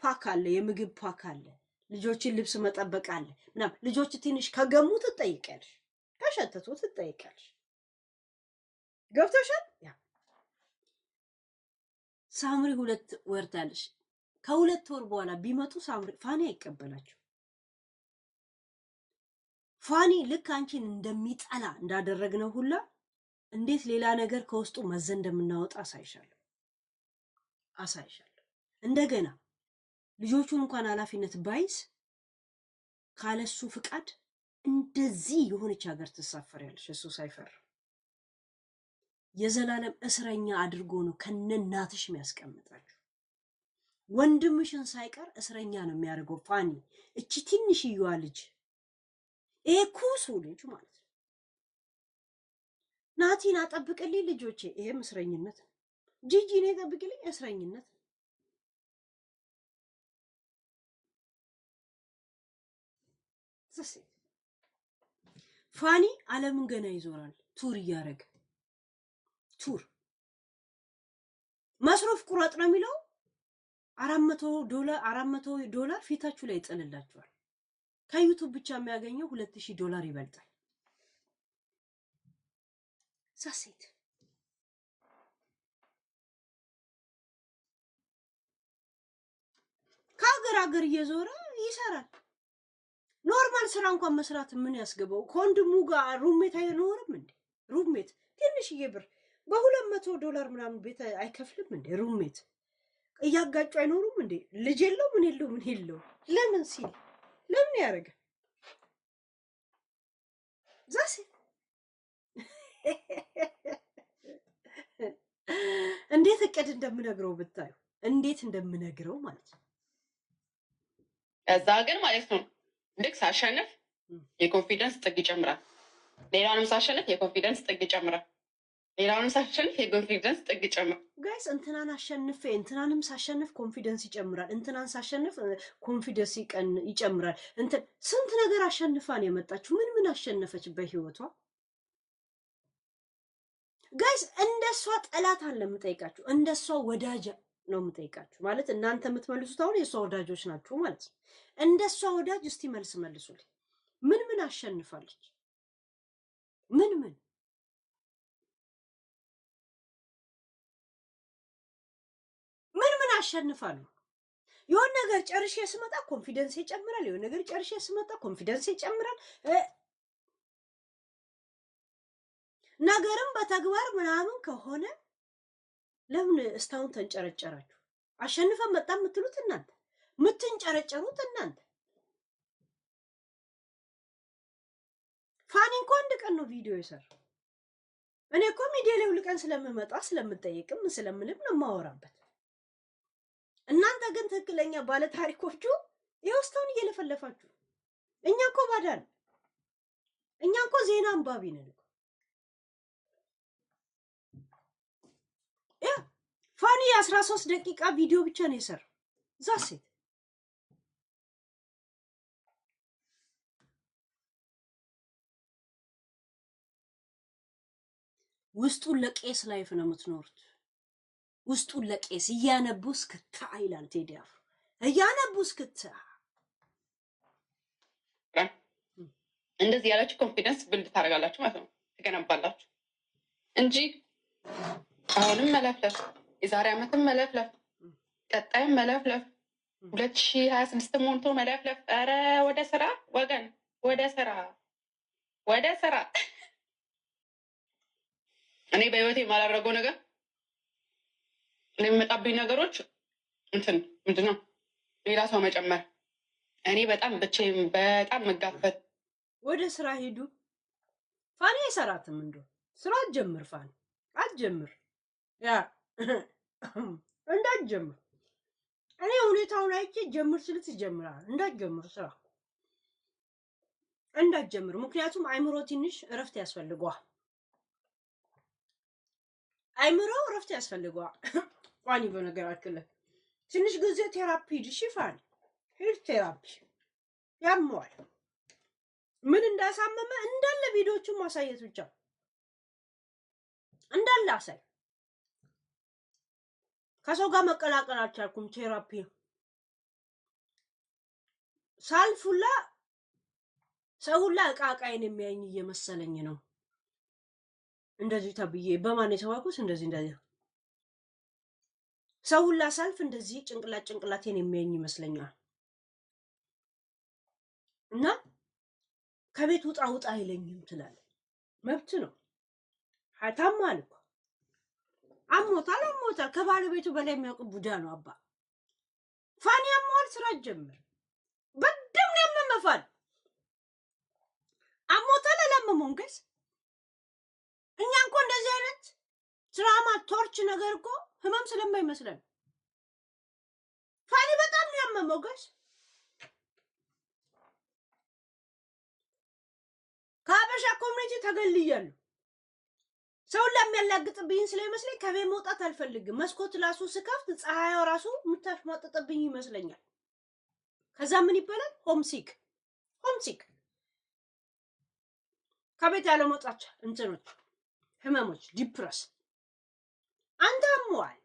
ፓክ አለ የምግብ ፓክ አለ ልጆችን ልብስ መጠበቅ አለ ምናምን ልጆች ትንሽ ከገሙ ትጠይቂያለሽ ከሸተቱ ትጠይቂያለሽ ገብቶሻል ያ ሳምሪ 2 ወር ታለሽ ከሁለት ወር በኋላ ቢመጡ ሳምሪ ፋኒ አይቀበላችሁ ፋኒ ልክ አንቺን እንደሚጠላ እንዳደረግነው ሁላ እንዴት ሌላ ነገር ከውስጡ መዘን እንደምናወጣ አሳይሻለሁ እንደገና ልጆቹን እንኳን ኃላፊነት ባይስ ካለሱ ፍቃድ እንደዚህ የሆነች ሀገር ተሳፈሪያለሽ እሱ ሳይፈር የዘላለም እስረኛ አድርጎ ነው ከነናትሽ የሚያስቀምጣችሁ ወንድምሽን ሳይቀር እስረኛ ነው የሚያደርገው ፋኒ እቺ ትንሽዬዋ ልጅ ኩሱ ልጅ ማለት ነው ናቲን አጠብቅልኝ ልጆቼ ይሄም እስረኝነት ጂጂን አጠብቅልኝ እስረኝነት ዘሴ ፋኒ ዓለምን ገና ይዞራል ቱር እያደረገ ቱር መስሮፍ ቁራጥ ነው የሚለው $400 ፊታችሁ ላይ ይጥልላችኋል ከዩቲዩብ ብቻ የሚያገኘው $2000 ይበልጣል ሳሴት ከሀገር እየዞረ ይሰራል ኖርማል ስራ እንኳን መስራት ምን ያስገባው ከወንድሙ ጋር ሩሜት አይኖርም እንዴ ሩሜት ትንሽዬ ብር $200 ምናምን ቤት አይከፍልም እንዴ ሩሜት እያጋጩ አይኖሩም እንዴ ልጅ የለው ምን የለው ለምን ሲል ለምን ያረጋ ዛሴ እንዴት እቅድ እንደምነግረው ብታዩ እንዴት እንደምነግረው ማለት ነው እዛ ግን ማለት ነው ልክ ሳሸንፍ የኮንፊደንስ ጥግ ይጨምራል ሌላውንም ሳሸንፍ የኮንፊደንስ ጥግ ይጨምራል ሌላውንም ሳሸንፍ የኮንፊደንስ ጥግ ይጨምራል ጋይስ እንትናን አሸንፈ እንትናንም ሳሸንፍ ኮንፊደንስ ይጨምራል እንትናን ሳሸንፍ ኮንፊደንስ ይጨምራል እንትን ስንት ነገር አሸንፋን የመጣችሁ ምን አሸነፈች በህይወቷ ጋይስ እንደሷ ጠላት አለ የምጠይቃችሁ እንደሷ ወዳጅ ነው የምጠይቃችሁ ማለት እናንተ የምትመልሱት አሁን የሷ ወዳጆች ናችሁ ማለት ነው እንደሷ ወዳጅ እስቲ መልሱልኝ ምን አሸንፋለች ምን አሸንፋለሁ የሆነ ነገር ጨርሼ ስመጣ ኮንፊደንስ ይጨምራል የሆነ ነገር ጨርሼ ስመጣ ኮንፊደንስ ይጨምራል ነገርም በተግባር ምናምን ከሆነ ለምን እስታውን ተንጨረጨራችሁ አሸንፈን መጣ የምትሉት እናንተ ምትንጨረጨሩት እናንተ ፋኒ እንኳን አንድ ቀን ነው ቪዲዮ ይሰራል እኔ እኮ ሚዲያ ላይ ሁሉ ቀን ስለምመጣ ስለምጠይቅም ስለምንም ነው ማወራበት እናንተ ግን ትክክለኛ ባለ ታሪኮቹ የውስታውን እየለፈለፋችሁ እኛ እኮ ባዳን እኛ እኮ ዜና አንባቢ ነን ፋኒ 13 ደቂቃ ቪዲዮ ብቻ ነው የሰራው ዛሴት ውስጡን ለቄስ ላይፍ ነው የምትኖሩት ውስጡን ለቄስ እያነቡስ ክታ ይላል ቴዲ አፍሮ እያነቡስ ክታ እንደዚህ ያላችሁ ኮንፊደንስ ቢልድ ታደርጋላችሁ ማለት ነው ትገነባላችሁ እንጂ አሁንም መለፍለፍ የዛሬ ዓመትም መለፍለፍ ቀጣይም መለፍለፍ 2026 ሞልቶ መለፍለፍ ኧረ ወደ ስራ ወገን ወደ ስራ እኔ በህይወቴ የማላደርገው ነገር የሚመጣብኝ ነገሮች እንትን ምንድነው ሌላ ሰው መጨመር እኔ በጣም ብቻዬን በጣም መጋፈጥ ወደ ስራ ሄዱ ፋኒ አይሰራትም እንደው ስራ አትጀምር ፋኒ አትጀምር ያ እንዳትጀምር እኔ ሁኔታውን አይቼ ጀምር ስልት ይጀምራል እንዳትጀምር ስራ እንዳትጀምር ምክንያቱም አይምሮ ትንሽ እረፍት ያስፈልገዋል አይምሮ እረፍት ያስፈልገዋል ፋኒ በነገራችን ላይ ትንሽ ጊዜ ቴራፒ ይሽፋል ሄድ ቴራፒ ያሟል ምን እንዳሳመመ እንዳለ ቪዲዮቹን ማሳየት ብቻ እንዳለ አሳይ ከሰው ጋር መቀላቀል አልቻልኩም ቴራፒ ሳልፉላ ሰውላ ቃቃይን የሚያኝ እየመሰለኝ ነው እንደዚህ ተብዬ በማን የተዋኩስ እንደዚህ ሰውላ ሳልፍ እንደዚህ ጭንቅላቴን የሚያኝ ይመስለኛል እና ከቤት ውጣ አይለኝም ትላል መብት ነው ሀታማል አሞታል ከባለቤቱ በላይ የሚያውቅ ቡዳ ነው አባ ፋኒ አሞል ስራ ጀመር በደም ነው ያመመፋል አሞታል ለማሞንገስ እኛ እንኳን እንደዚህ አይነት ትራማ ቶርች ነገር እኮ ህመም ስለማይመስለን ፋኒ በጣም ነው ያመመው ጋሽ ካበሻ ኮሚኒቲ ተገልያለሁ ሰው ለሚያላግጥብኝ ስለሚመስለኝ ከቤት መውጣት አልፈልግም መስኮት ራሱ ስከፍት ፀሐያው ራሱ ምታሽማጥጥብኝ ይመስለኛል ከዛ ምን ይባላል ሆምሲክ ከቤት ያለ መውጣት እንትኖች ህመሞች ዲፕረስ አንተ አሟል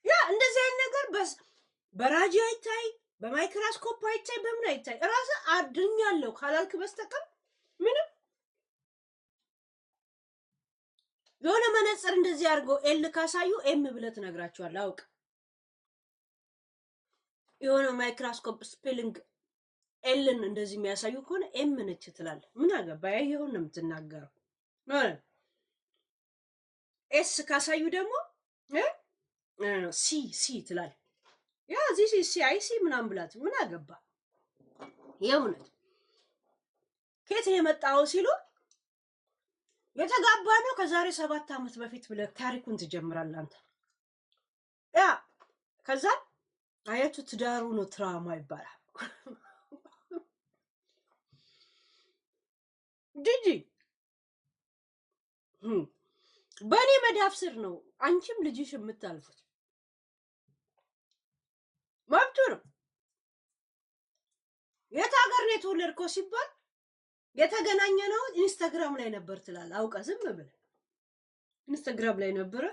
ያ እንደዚህ አይነት ነገር በራጂ አይታይ በማይክሮስኮፕ አይታይ በምን አይታይ ራስ አድኛለሁ ካላልክ በስተቀር ምንም የሆነ መነጽር እንደዚህ አድርገው ኤል ካሳዩ ኤም ብለት ነግራቸዋል አውቅ የሆነ ማይክሮስኮፕ ስፔሊንግ ኤልን እንደዚህ የሚያሳዩ ከሆነ ኤም ነች ትላለህ ምን አገባ ያየው ነው የምትናገረው ኤስ ካሳዩ ደግሞ ሲ ትላለህ ያ ዚስ ሲአይሲ ምናምን ብላት ምን አገባ የእውነት ከየት የመጣው ሲሉ የተጋባ ነው ከዛሬ 7 አመት በፊት ብለ ታሪኩን ትጀምራለህ አንተ ያ ከዛ አያቱ ትዳሩ ነው ትራማ ይባላል ዲጂ በኔ መዳፍ ስር ነው አንቺም ልጅሽ የምታልፉት መብቱ ነው የት ሀገር ነው የተወለድከው ሲባል የተገናኘነው ኢንስታግራም ላይ ነበር ትላለህ አውቃ ዝም ብለህ ኢንስታግራም ላይ ነበር